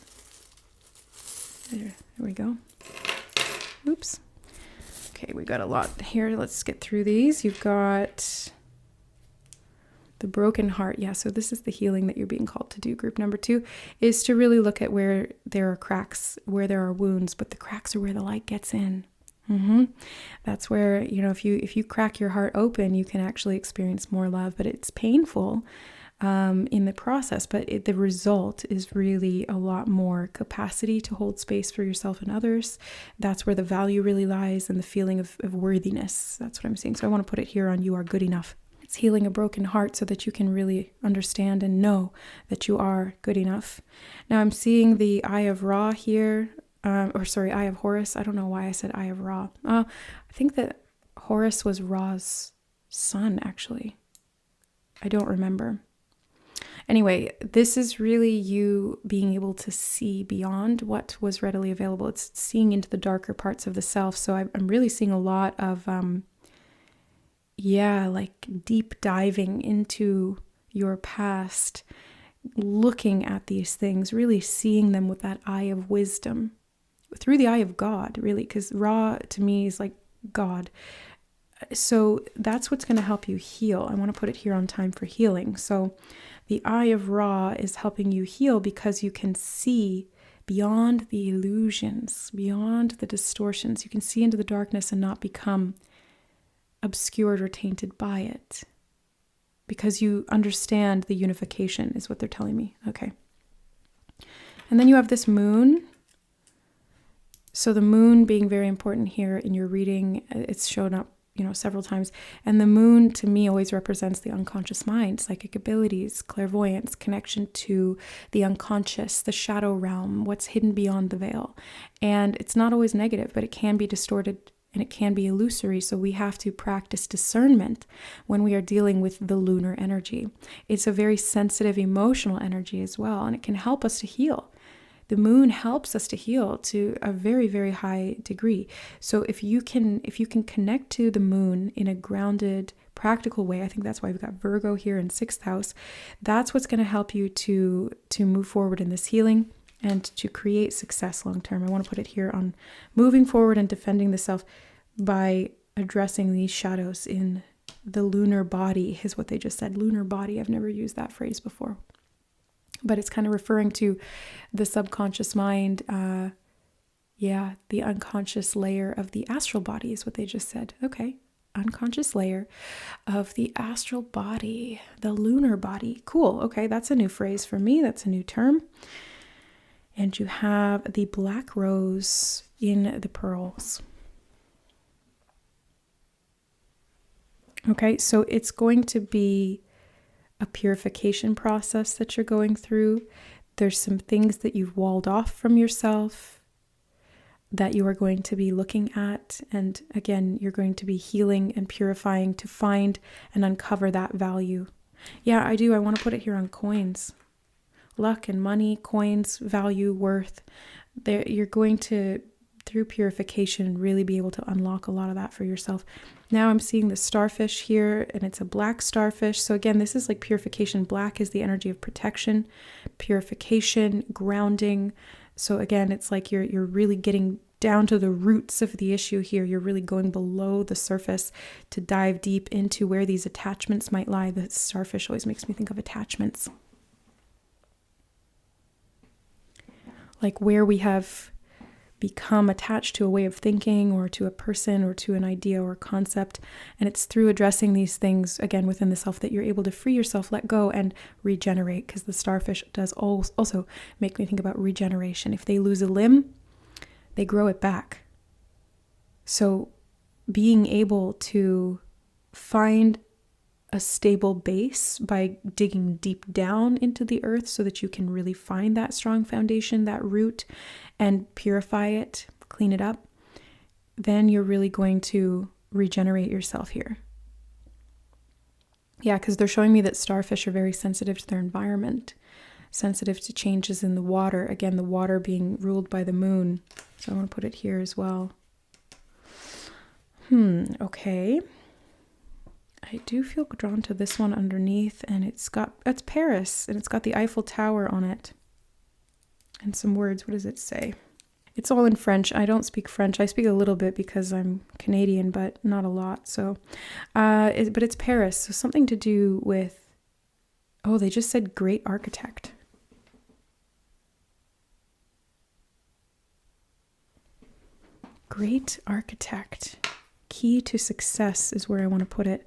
There we go. Oops. Okay, we got a lot here. Let's get through these. You've got the broken heart. Yeah, so this is the healing that you're being called to do. Group number 2 is to really look at where there are cracks, where there are wounds, but the cracks are where the light gets in. That's where, if you crack your heart open, you can actually experience more love, but it's painful in the process, but the result is really a lot more capacity to hold space for yourself and others. That's where the value really lies, and the feeling of worthiness. That's what I'm saying. So I want to put it here on you are good enough. It's healing a broken heart so that you can really understand and know that you are good enough. Now I'm seeing the Eye of Ra here, Eye of Horus. I don't know why I said Eye of Ra. I think that Horus was Ra's son, actually. I don't remember. Anyway, this is really you being able to see beyond what was readily available. It's seeing into the darker parts of the self. So I'm really seeing a lot of, like deep diving into your past, looking at these things, really seeing them with that eye of wisdom, through the eye of God, really, because Ra to me is like God. So that's what's going to help you heal. I want to put it here on time for healing. So the Eye of Ra is helping you heal because you can see beyond the illusions, beyond the distortions. You can see into the darkness and not become obscured or tainted by it, because you understand the unification is what they're telling me. Okay. And then you have this moon. So the moon being very important here in your reading, it's shown up, several times. And the moon to me always represents the unconscious mind, psychic abilities, clairvoyance, connection to the unconscious, the shadow realm, what's hidden beyond the veil. And it's not always negative, but it can be distorted and it can be illusory. So we have to practice discernment when we are dealing with the lunar energy. It's a very sensitive emotional energy as well, and it can help us to heal. the moon helps us to heal to a very, very high degree. So if you can connect to the moon in a grounded, practical way, I think that's why we've got Virgo here in 6th house. That's what's going to help you to move forward in this healing and to create success long term. I want to put it here on moving forward and defending the self by addressing these shadows in the lunar body, is what they just said. Lunar body. I've never used that phrase before, but it's kind of referring to the subconscious mind. The unconscious layer of the astral body is what they just said. Okay. Unconscious layer of the astral body, the lunar body. Cool. Okay. That's a new phrase for me. That's a new term. And you have the black rose in the pearls. Okay, so it's going to be a purification process that you're going through. There's some things that you've walled off from yourself that you are going to be looking at. And again, you're going to be healing and purifying to find and uncover that value. Yeah, I do. I want to put it here on coins. Luck and money, coins, value, worth. You're going to, through purification, really be able to unlock a lot of that for yourself. Now I'm seeing the starfish here, and it's a black starfish. So again, this is like purification. Black is the energy of protection, purification, grounding. So again, it's like you're really getting down to the roots of the issue here. You're really going below the surface to dive deep into where these attachments might lie. The starfish always makes me think of attachments. Like where we have become attached to a way of thinking or to a person or to an idea or concept. And it's through addressing these things, again, within the self, that you're able to free yourself, let go, and regenerate. Because the starfish does also make me think about regeneration. If they lose a limb, they grow it back. So being able to find a stable base by digging deep down into the earth so that you can really find that strong foundation, that root, and purify it, clean it up, then you're really going to regenerate yourself here. Yeah, because they're showing me that starfish are very sensitive to their environment, sensitive to changes in the water. Again, the water being ruled by the moon. So I want to put it here as well. Okay. I do feel drawn to this one underneath, and it's Paris, and it's got the Eiffel Tower on it. And some words. What does it say? It's all in French. I don't speak French. I speak a little bit because I'm Canadian, but not a lot. So, but it's Paris. So something to do with, they just said great architect. Great architect. Key to success is where I want to put it.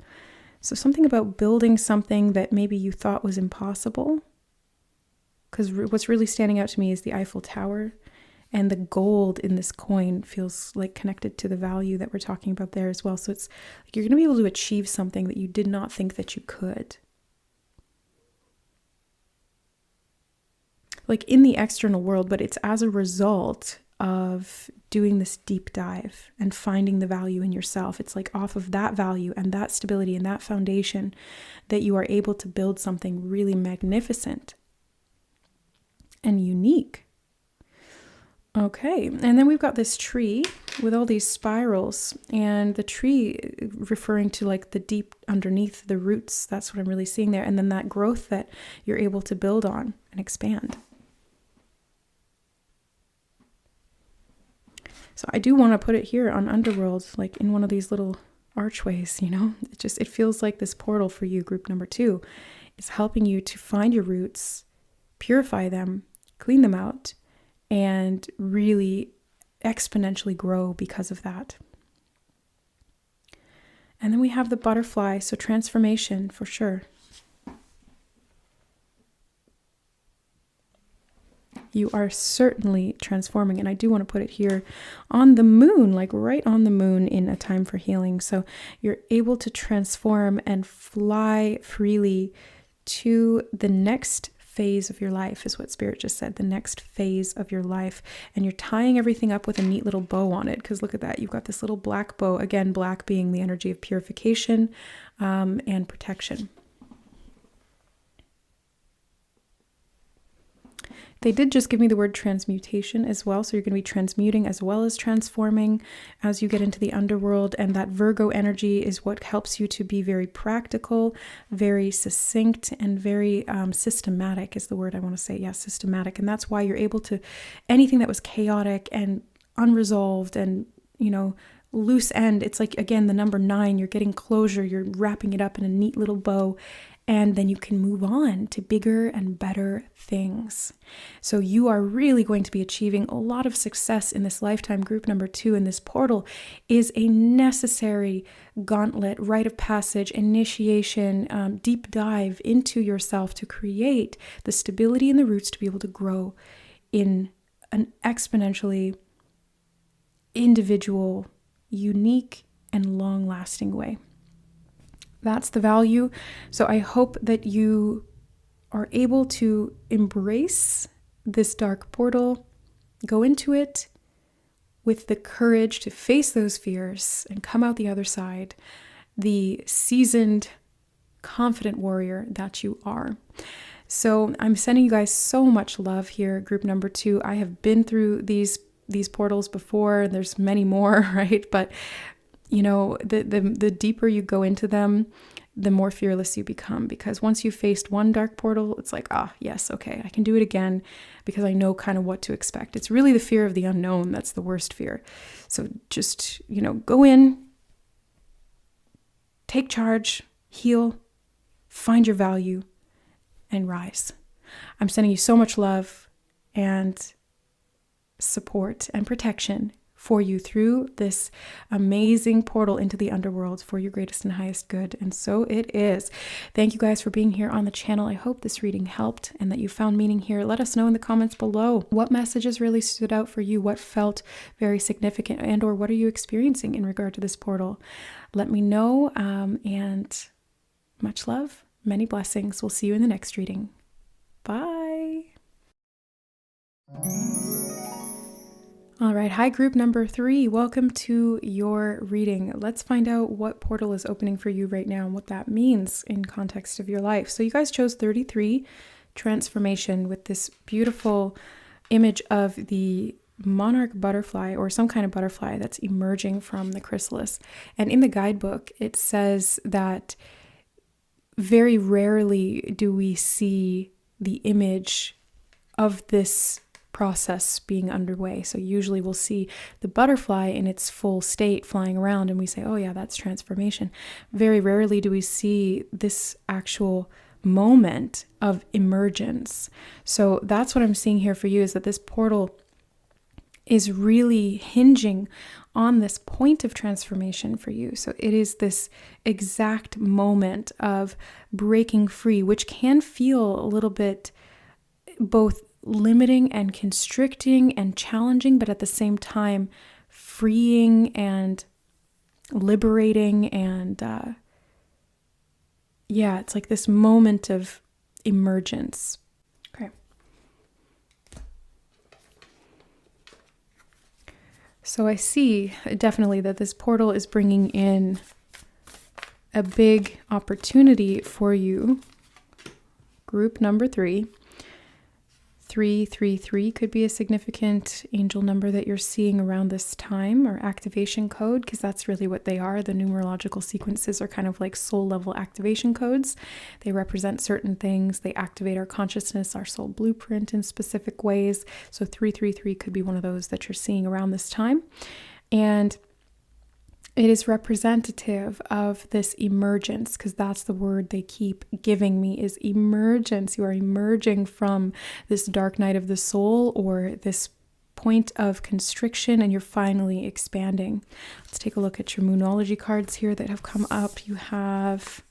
So something about building something that maybe you thought was impossible. Because what's really standing out to me is the Eiffel Tower, and the gold in this coin feels like connected to the value that we're talking about there as well. So it's like you're going to be able to achieve something that you did not think that you could. Like in the external world, but it's as a result of doing this deep dive and finding the value in yourself. It's like off of that value and that stability and that foundation that you are able to build something really magnificent and unique. Okay, and then we've got this tree with all these spirals, and the tree referring to like the deep underneath the roots. That's what I'm really seeing there. And then that growth that you're able to build on and expand. So I do want to put it here on Underworld, like in one of these little archways, it feels like this portal for you, group number 2, is helping you to find your roots, purify them, clean them out, and really exponentially grow because of that. And then we have the butterfly, so transformation for sure. You are certainly transforming, and I do want to put it here on the moon, like right on the moon in a time for healing. So you're able to transform and fly freely to the next phase of your life, is what Spirit just said, the next phase of your life. And you're tying everything up with a neat little bow on it, because look at that. You've got this little black bow, again, black being the energy of purification and protection. They did just give me the word transmutation as well. So you're going to be transmuting as well as transforming as you get into the underworld. And that Virgo energy is what helps you to be very practical, very succinct, and very systematic is the word I want to say. Yeah, systematic. And that's why you're able to, anything that was chaotic and unresolved and, loose end, it's like, again, the number 9, you're getting closure, you're wrapping it up in a neat little bow. And then you can move on to bigger and better things. So you are really going to be achieving a lot of success in this lifetime. Group number 2 in this portal is a necessary gauntlet, rite of passage, initiation, deep dive into yourself to create the stability and the roots to be able to grow in an exponentially individual, unique, and long-lasting way. That's the value. So I hope that you are able to embrace this dark portal, go into it with the courage to face those fears and come out the other side, the seasoned, confident warrior that you are. So I'm sending you guys so much love here, group number 2. I have been through these portals before. There's many more, right? But the deeper you go into them, the more fearless you become, because once you've faced one dark portal, it's like, yes, okay, I can do it again because I know kind of what to expect. It's really the fear of the unknown that's the worst fear. So just, go in, take charge, heal, find your value, and rise. I'm sending you so much love and support and protection for you through this amazing portal into the underworld for your greatest and highest good. And so it is. Thank you guys for being here on the channel. I hope this reading helped and that you found meaning here. Let us know in the comments below what messages really stood out for you, what felt very significant, and or what are you experiencing in regard to this portal. Let me know, and much love, many blessings. We'll see you in the next reading. Bye. All right. Hi, group number 3. Welcome to your reading. Let's find out what portal is opening for you right now and what that means in context of your life. So you guys chose 33, transformation, with this beautiful image of the monarch butterfly or some kind of butterfly that's emerging from the chrysalis. And in the guidebook, it says that very rarely do we see the image of this process being underway. So usually we'll see the butterfly in its full state flying around and we say, oh yeah, that's transformation. Very rarely do we see this actual moment of emergence. So that's what I'm seeing here for you, is that this portal is really hinging on this point of transformation for you. So it is this exact moment of breaking free, which can feel a little bit both limiting and constricting and challenging, but at the same time freeing and liberating. And it's like this moment of emergence. Okay. So I see definitely that this portal is bringing in a big opportunity for you. Group number 3. 333 could be a significant angel number that you're seeing around this time, or activation code, because that's really what they are. The numerological sequences are kind of like soul level activation codes. They represent certain things. They activate our consciousness, our soul blueprint in specific ways. So 333 could be one of those that you're seeing around this time. And it is representative of this emergence, because that's the word they keep giving me, is emergence. You are emerging from this dark night of the soul, or this point of constriction, and you're finally expanding. Let's take a look at your Moonology cards here that have come up. You have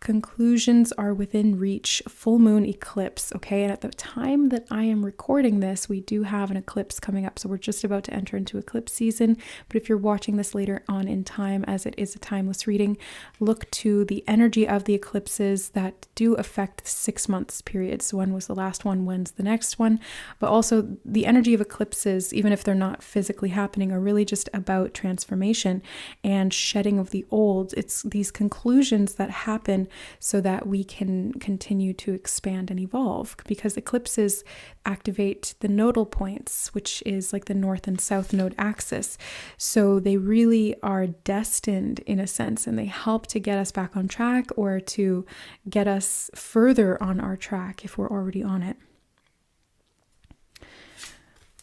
conclusions are within reach, full moon eclipse. Okay, and at the time that I am recording this, we do have an eclipse coming up, so we're just about to enter into eclipse season. But if you're watching this later on in time, as it is a timeless reading, look to the energy of the eclipses that do affect 6 months periods. So when was the last one, when's the next one? But also the energy of eclipses, even if they're not physically happening, are really just about transformation and shedding of the old. It's these conclusions that happen so that we can continue to expand and evolve, because eclipses activate the nodal points, which is like the north and south node axis. So they really are destined in a sense, and they help to get us back on track or to get us further on our track if we're already on it.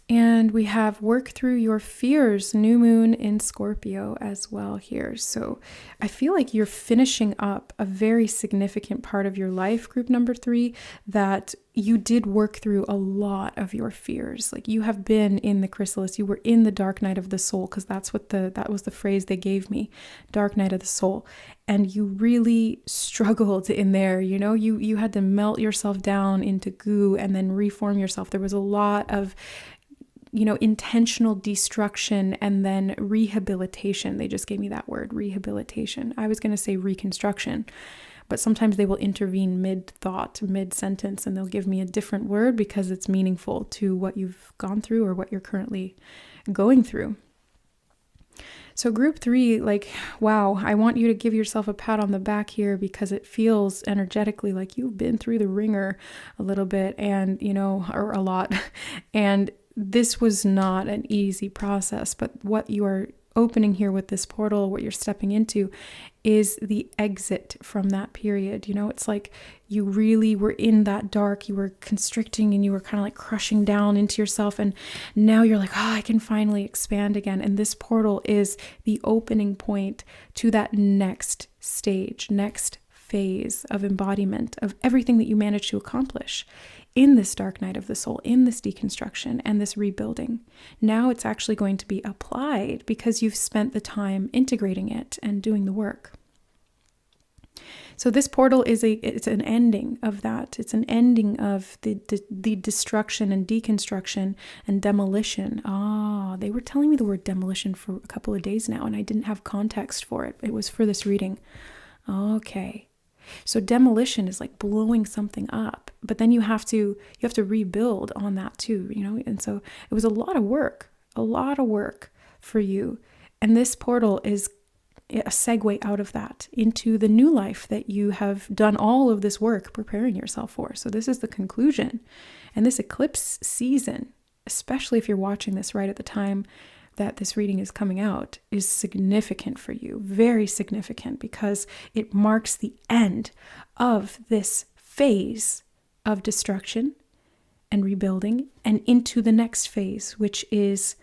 And we have work through your fears, new moon in Scorpio as well here. So I feel like you're finishing up a very significant part of your life, group number 3, that you did work through a lot of your fears. Like you have been in the chrysalis, you were in the dark night of the soul, because that was the phrase they gave me, dark night of the soul. And you really struggled in there, you had to melt yourself down into goo and then reform yourself. There was a lot of intentional destruction and then rehabilitation. They just gave me that word, rehabilitation. I was going to say reconstruction, but sometimes they will intervene mid-thought, mid-sentence, and they'll give me a different word because it's meaningful to what you've gone through or what you're currently going through. So group 3, wow, I want you to give yourself a pat on the back here, because it feels energetically like you've been through the ringer a little bit and, or a lot. And this was not an easy process, but what you are opening here with this portal, what you're stepping into, is the exit from that period. It's like you really were in that dark, you were constricting and you were kind of like crushing down into yourself. And now you're like, I can finally expand again. And this portal is the opening point to that next stage, next phase of embodiment of everything that you managed to accomplish in this dark night of the soul, in this deconstruction and this rebuilding. Now it's actually going to be applied because you've spent the time integrating it and doing the work. So this portal it's an ending of that. It's an ending of the destruction and deconstruction and demolition. They were telling me the word demolition for a couple of days now, and I didn't have context for it. It was for this reading. Okay. So demolition is like blowing something up, but then you have to rebuild on that too, and so it was a lot of work for you. And this portal is a segue out of that into the new life that you have done all of this work preparing yourself for. So this is the conclusion. And this eclipse season, especially if you're watching this right at the time that this reading is coming out, is significant for you, very significant, because it marks the end of this phase of destruction and rebuilding and into the next phase, which is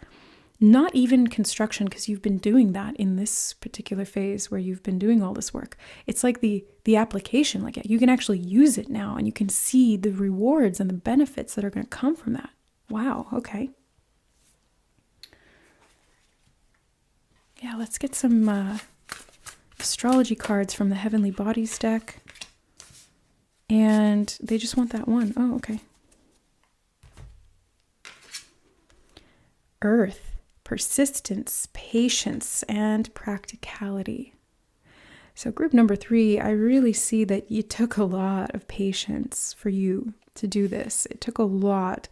not even construction, because you've been doing that in this particular phase where you've been doing all this work. It's like the application, like you can actually use it now and you can see the rewards and the benefits that are going to come from that. Wow, okay. Yeah, let's get some astrology cards from the Heavenly Bodies deck. And they just want that one. Oh, okay. Earth, persistence, patience, and practicality. So group number 3, I really see that it took a lot of patience for you to do this. It took a lot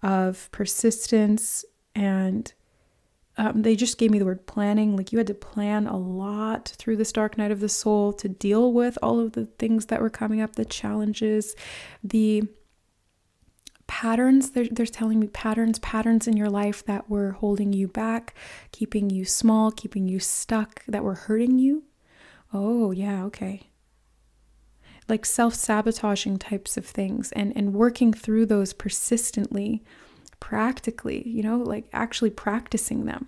of persistence, and they just gave me the word planning. Like you had to plan a lot through this dark night of the soul to deal with all of the things that were coming up, the challenges, the patterns. They're telling me patterns in your life that were holding you back, keeping you small, keeping you stuck, that were hurting you. Oh, yeah, okay. Like self-sabotaging types of things, and working through those persistently, practically, like actually practicing them,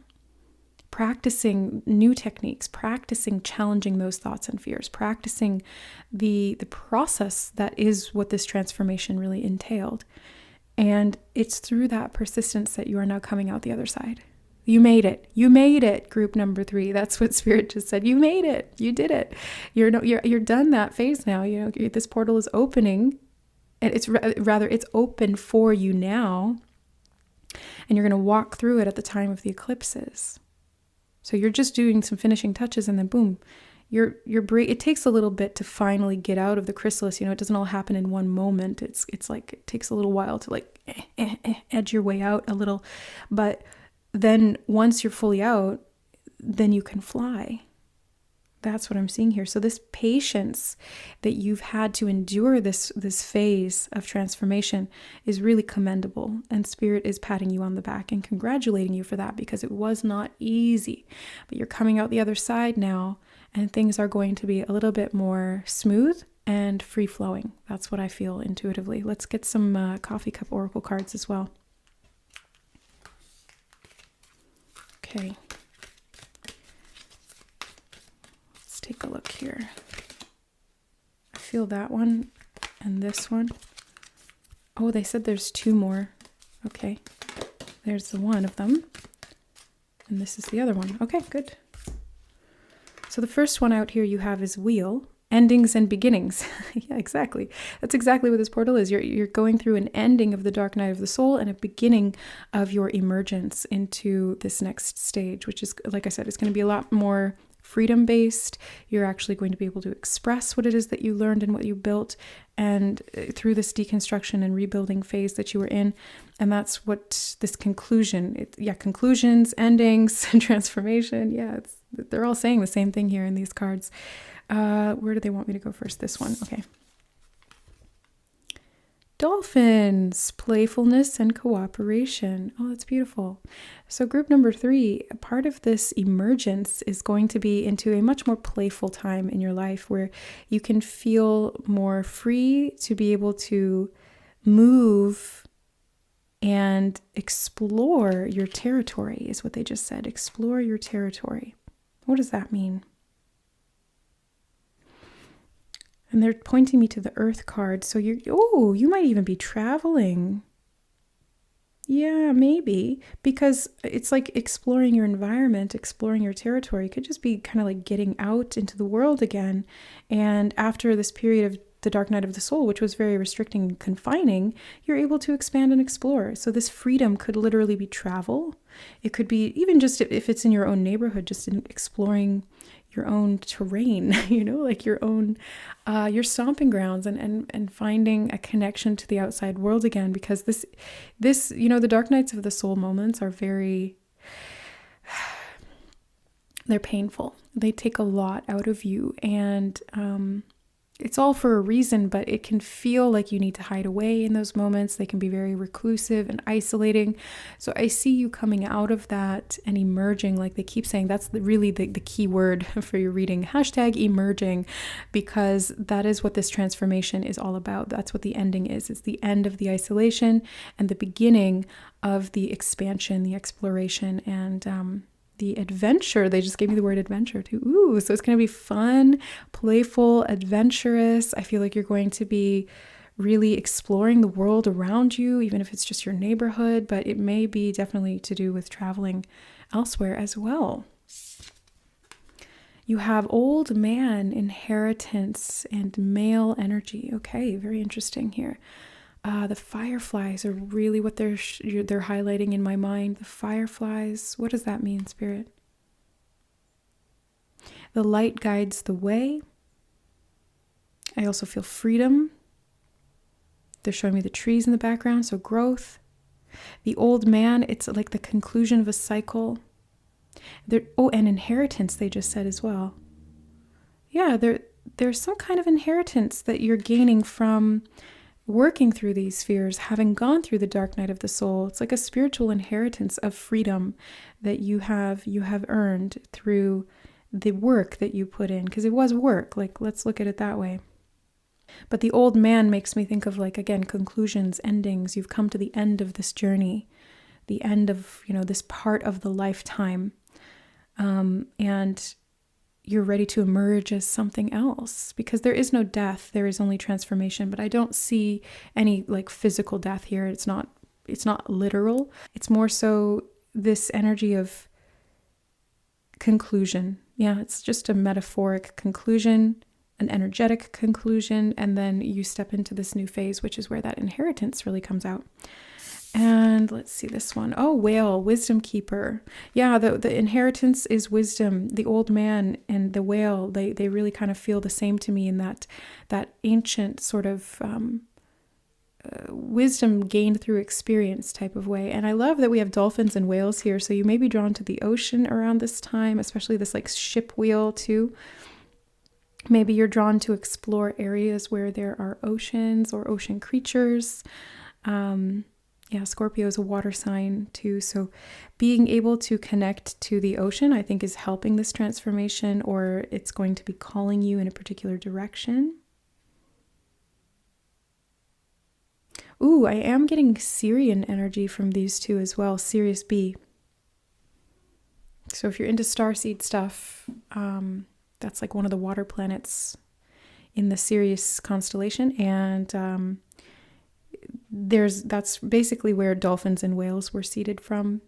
practicing new techniques, practicing challenging those thoughts and fears, practicing the process that is what this transformation really entailed. And it's through that persistence that you are now coming out the other side. You made it. You made it, group number 3. That's what Spirit just said. You made it. You did it. You're done that phase now. This portal is opening, and it's open for you now. And you're going to walk through it at the time of the eclipses. So you're just doing some finishing touches, and then boom, it takes a little bit to finally get out of the chrysalis. It doesn't all happen in one moment. It's like it takes a little while to edge your way out a little. But then once you're fully out, then you can fly. That's what I'm seeing here. So this patience that you've had to endure this phase of transformation is really commendable. And Spirit is patting you on the back and congratulating you for that, because it was not easy. But you're coming out the other side now, and things are going to be a little bit more smooth and free-flowing. That's what I feel intuitively. Let's get some coffee cup oracle cards as well. Okay. Take a look here. I feel that one and this one. Oh, they said there's 2 more. Okay. There's the one of them. And this is the other one. Okay, good. So the first one out here you have is Wheel. Endings and beginnings. Yeah, exactly. That's exactly what this portal is. You're going through an ending of the dark night of the soul and a beginning of your emergence into this next stage, which is, like I said, it's going to be a lot more freedom-based. You're actually going to be able to express what it is that you learned and what you built, and through this deconstruction and rebuilding phase that you were in. And that's what this conclusion, conclusions, endings, and transformation. Yeah, they're all saying the same thing here in these cards. Where do they want me to go first? This one. Okay. Dolphins, playfulness and cooperation. Oh, that's beautiful. So group number 3, a part of this emergence is going to be into a much more playful time in your life where you can feel more free to be able to move and explore your territory, is what they just said. Explore your territory. What does that mean? And they're pointing me to the Earth card. So you might even be traveling. Yeah, maybe. Because it's like exploring your environment, exploring your territory. It could just be kind of like getting out into the world again. And after this period of the dark night of the soul, which was very restricting and confining, you're able to expand and explore. So this freedom could literally be travel. It could be even just if it's in your own neighborhood, just in exploring your own terrain, like your own, your stomping grounds, and finding a connection to the outside world again, because this, the dark nights of the soul moments are they're painful. They take a lot out of you, and it's all for a reason, but it can feel like you need to hide away in those moments. They can be very reclusive and isolating. So I see you coming out of that and emerging, like they keep saying. That's really the key word for your reading. #emerging, because that is what this transformation is all about. That's what the ending is. It's the end of the isolation and the beginning of the expansion, the exploration, and the adventure. They just gave me the word adventure too. Ooh, so it's going to be fun, playful, adventurous. I feel like you're going to be really exploring the world around you, even if it's just your neighborhood, but it may be definitely to do with traveling elsewhere as well. You have old man, inheritance, and male energy. Okay, very interesting here. The fireflies are really what they're highlighting in my mind. The fireflies, what does that mean, Spirit? The light guides the way. I also feel freedom. They're showing me the trees in the background, so growth. The old man, it's like the conclusion of a cycle. And inheritance, they just said as well. Yeah, there's some kind of inheritance that you're gaining from working through these spheres, having gone through the dark night of the soul. It's like a spiritual inheritance of freedom that you have earned through the work that you put in, because it was work. Like, let's look at it that way. But the old man makes me think of, like, again, conclusions, endings. You've come to the end of this journey, the end of, this part of the lifetime. And you're ready to emerge as something else, because there is no death. There is only transformation, but I don't see any like physical death here. It's not literal. It's more so this energy of conclusion. Yeah, it's just a metaphoric conclusion, an energetic conclusion, and then you step into this new phase, which is where that inheritance really comes out. And let's see this one. Oh, whale, wisdom keeper. Yeah, the inheritance is wisdom. The old man and the whale, they really kind of feel the same to me in that ancient sort of wisdom gained through experience type of way. And I love that we have dolphins and whales here. So you may be drawn to the ocean around this time, especially this like ship wheel too. Maybe you're drawn to explore areas where there are oceans or ocean creatures. Yeah, Scorpio is a water sign too. So being able to connect to the ocean, I think, is helping this transformation, or it's going to be calling you in a particular direction. Ooh, I am getting Sirian energy from these two as well, Sirius B. So if you're into starseed stuff, that's like one of the water planets in the Sirius constellation. And that's basically where dolphins and whales were seeded from.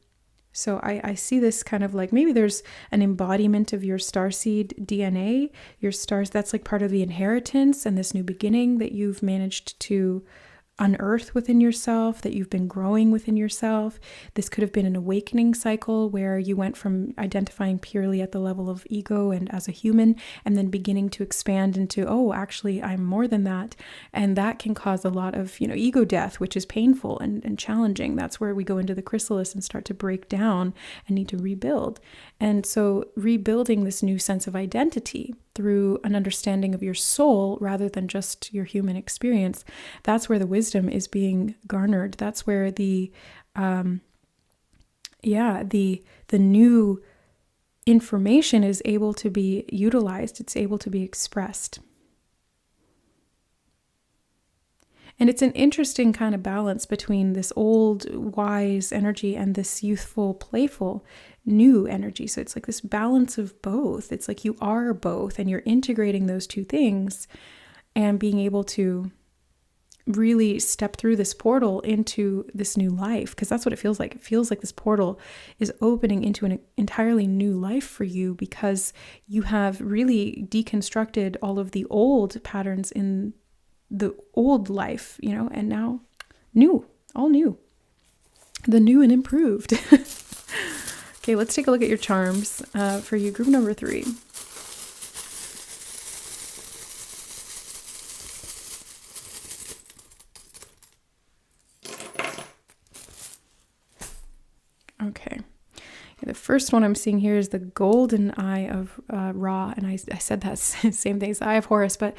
So I see this kind of like maybe there's an embodiment of your starseed DNA, your stars. That's like part of the inheritance and this new beginning that you've managed to unearth within yourself, that you've been growing within yourself. This could have been an awakening cycle where you went from identifying purely at the level of ego and as a human, and then beginning to expand into, oh, actually, I'm more than that. And that can cause a lot of, ego death, which is painful and challenging. That's where we go into the chrysalis and start to break down and need to rebuild. And so rebuilding this new sense of identity through an understanding of your soul rather than just your human experience, that's where the wisdom is being garnered. That's where the new information is able to be utilized. It's able to be expressed. And it's an interesting kind of balance between this old, wise energy and this youthful, playful, new energy. So it's like this balance of both. It's like you are both, and you're integrating those two things and being able to really step through this portal into this new life, because that's what it feels like. It feels like this portal is opening into an entirely new life for you, because you have really deconstructed all of the old patterns in the old life, and now all new, the new and improved. Okay, let's take a look at your charms for you, group number 3. Okay, the first one I'm seeing here is the golden eye of Ra, and I said that same thing. It's the eye of Horus, but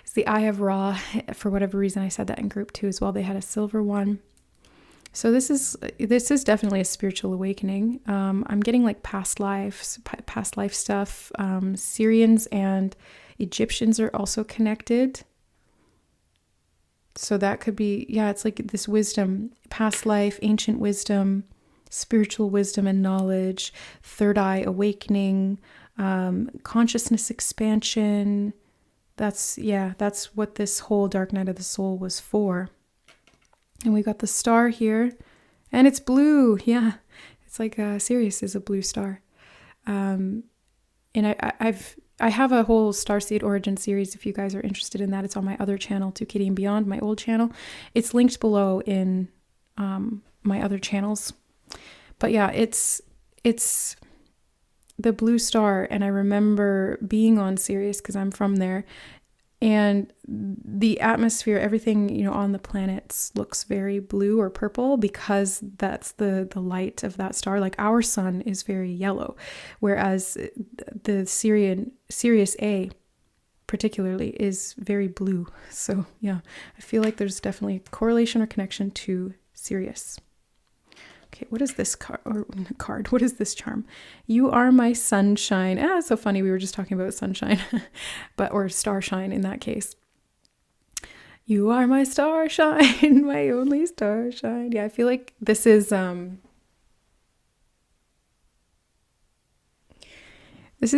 it's the eye of Ra. For whatever reason, I said that in group 2 as well. They had a silver one. So this is definitely a spiritual awakening. I'm getting like past life stuff. Syrians and Egyptians are also connected. So that could be, it's like this wisdom, past life, ancient wisdom, spiritual wisdom and knowledge, third eye awakening, consciousness expansion. That's what this whole dark night of the soul was for. And we got the star here, and it's blue. Yeah, it's like Sirius is a blue star. And I have a whole Starseed Origins series. If you guys are interested in that, it's on my other channel, ToKittyandBeyond, my old channel. It's linked below in my other channels. But yeah, it's the blue star, and I remember being on Sirius because I'm from there. And the atmosphere, everything, on the planets looks very blue or purple, because that's the light of that star. Like our sun is very yellow, whereas the Sirius A particularly is very blue. So yeah, I feel like there's definitely a correlation or connection to Sirius. Okay, what is this card? What is this charm? You are my sunshine. It's so funny. We were just talking about sunshine, or starshine in that case. You are my starshine, my only starshine. Yeah, I feel like this is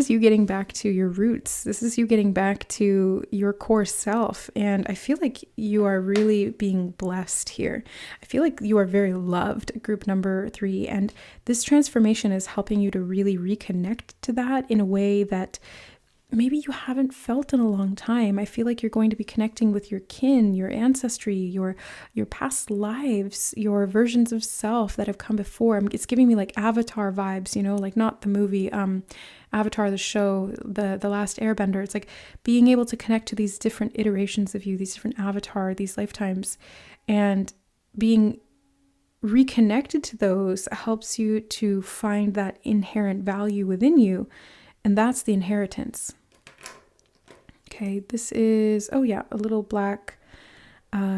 you getting back to your roots. This is you getting back to your core self. And I feel like you are really being blessed here. I feel like you are very loved, group number 3. And this transformation is helping you to really reconnect to that in a way that maybe you haven't felt in a long time. I feel like you're going to be connecting with your kin, your ancestry, your past lives, your versions of self that have come before. It's giving me like Avatar vibes, you know, like not the movie, Avatar, the show, the Last Airbender. It's like being able to connect to these different iterations of you, these different avatar, these lifetimes, and being reconnected to those helps you to find that inherent value within you. And that's the inheritance. Okay, this is, oh yeah, a little black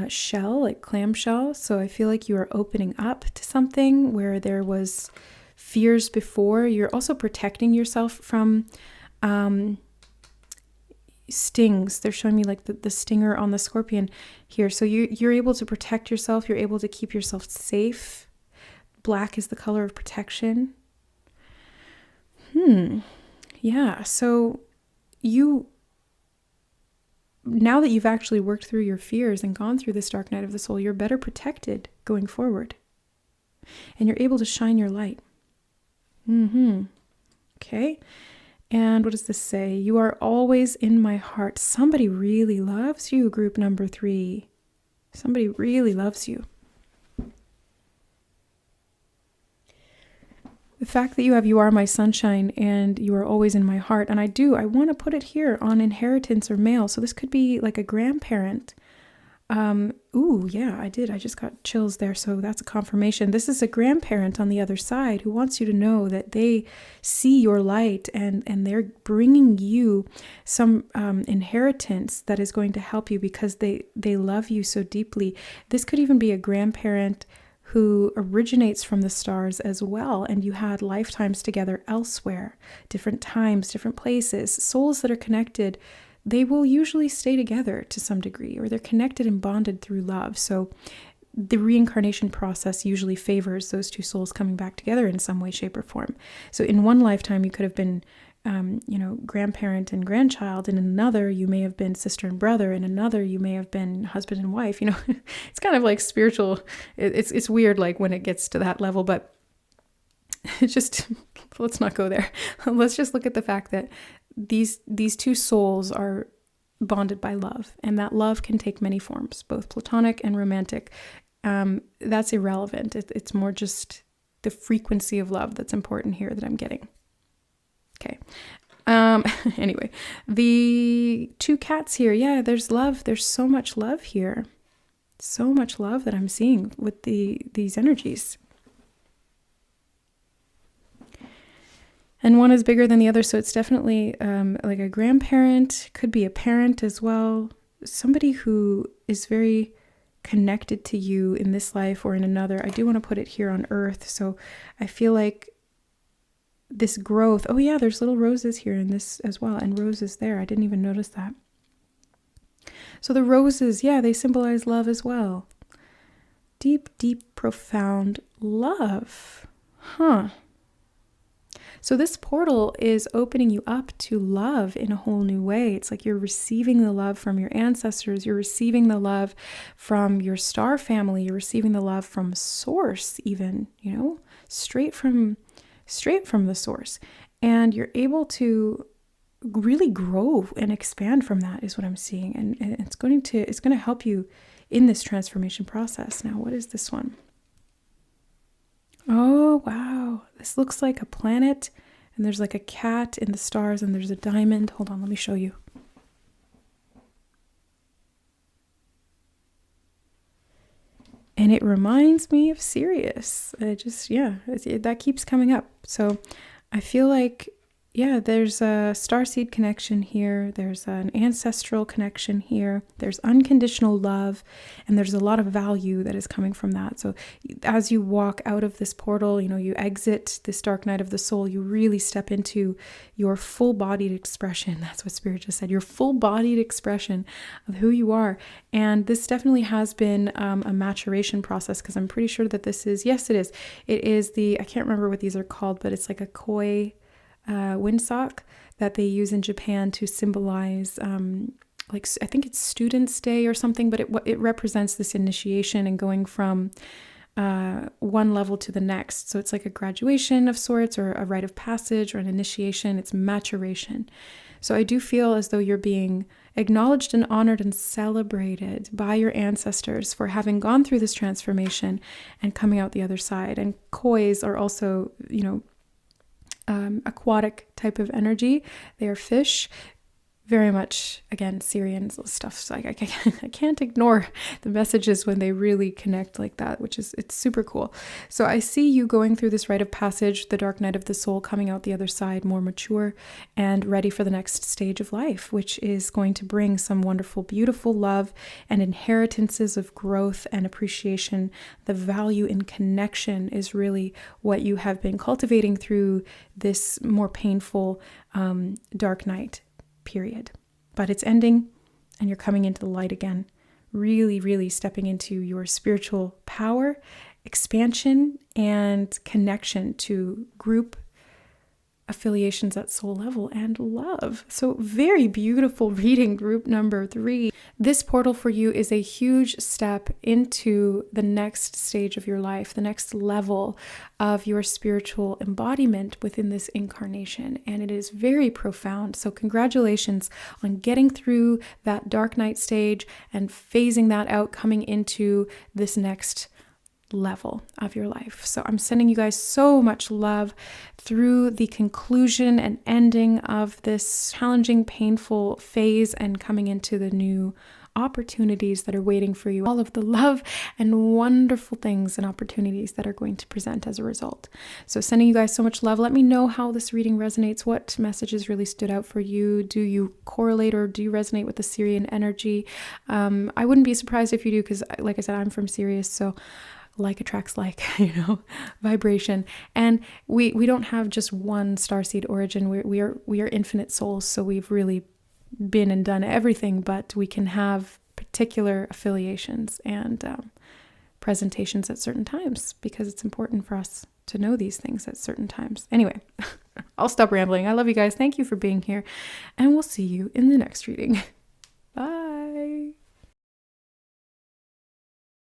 shell, like clam shell. So I feel like you are opening up to something where there was fears before. You're also protecting yourself from stings. They're showing me like the stinger on the scorpion here. So you're able to protect yourself. You're able to keep yourself safe. Black is the color of protection. Yeah, so now that you've actually worked through your fears and gone through this dark night of the soul, you're better protected going forward. And you're able to shine your light. Okay. And what does this say? You are always in my heart. Somebody really loves you, group number 3. Somebody really loves you. The fact that you are my sunshine and you are always in my heart. And I want to put it here on inheritance or male. So this could be like a grandparent. Ooh, yeah, I did. I just got chills there. So that's a confirmation. This is a grandparent on the other side who wants you to know that they see your light and they're bringing you some inheritance that is going to help you because they love you so deeply. This could even be a grandparent who originates from the stars as well, and you had lifetimes together elsewhere, different times, different places. Souls that are connected, they will usually stay together to some degree, or they're connected and bonded through love. So the reincarnation process usually favors those two souls coming back together in some way, shape, or form. So in one lifetime, you could have been grandparent and grandchild. In another, you may have been sister and brother. In another, you may have been husband and wife. It's kind of like spiritual. It's weird, like when it gets to that level, but it's just, let's not go there. Let's just look at the fact that these two souls are bonded by love, and that love can take many forms, both platonic and romantic. That's irrelevant. It's more just the frequency of love that's important here that I'm getting. Okay. Anyway, the two cats here. Yeah, there's love. There's so much love here. So much love that I'm seeing with these energies. And one is bigger than the other, so it's definitely like a grandparent, could be a parent as well. Somebody who is very connected to you in this life or in another. I do want to put it here on Earth, so I feel like this growth. Oh yeah, there's little roses here in this as well, and roses there. I didn't even notice that. So the roses, yeah, they symbolize love as well. Deep, deep, profound love. So this portal is opening you up to love in a whole new way. It's like you're receiving the love from your ancestors. You're receiving the love from your star family. You're receiving the love from source even, straight from the source. And you're able to really grow and expand from that is what I'm seeing. And it's going to help you in this transformation process. Now, what is this one? Oh, wow. This looks like a planet, and there's like a cat in the stars, and there's a diamond. Hold on, let me show you. And it reminds me of Sirius. That keeps coming up. So I feel like, there's a starseed connection here. There's an ancestral connection here. There's unconditional love, and there's a lot of value that is coming from that. So as you walk out of this portal, you exit this dark night of the soul, you really step into your full-bodied expression. That's what Spirit just said, your full-bodied expression of who you are. And this definitely has been a maturation process, because I'm pretty sure that this is, yes, it is. It is I can't remember what these are called, but it's like a koi windsock that they use in Japan to symbolize, I think it's Students' Day or something, but it represents this initiation and going from one level to the next. So it's like a graduation of sorts, or a rite of passage, or an initiation. It's maturation. So I do feel as though you're being acknowledged and honored and celebrated by your ancestors for having gone through this transformation and coming out the other side. And kois are also, aquatic type of energy. They are fish. Very much, again, Syrian stuff. So I can't ignore the messages when they really connect like that, it's super cool. So I see you going through this rite of passage, the dark night of the soul, coming out the other side more mature and ready for the next stage of life, which is going to bring some wonderful, beautiful love and inheritances of growth and appreciation. The value in connection is really what you have been cultivating through this more painful dark night period. But it's ending and you're coming into the light again, really, really stepping into your spiritual power, expansion, and connection to group affiliations at soul level and love. So very beautiful reading, group number 3. This portal for you is a huge step into the next stage of your life, the next level of your spiritual embodiment within this incarnation. And it is very profound. So congratulations on getting through that dark night stage and phasing that out, coming into this next level of your life. So I'm sending you guys so much love through the conclusion and ending of this challenging, painful phase and coming into the new opportunities that are waiting for you. All of the love and wonderful things and opportunities that are going to present as a result. So sending you guys so much love. Let me know how this reading resonates. What messages really stood out for you? Do you correlate or do you resonate with the Syrian energy? I wouldn't be surprised if you do, because like I said, I'm from Sirius, so like attracts like, vibration. And we don't have just one starseed origin. We are infinite souls. So we've really been and done everything, but we can have particular affiliations and presentations at certain times because it's important for us to know these things at certain times. Anyway, I'll stop rambling. I love you guys. Thank you for being here, and we'll see you in the next reading.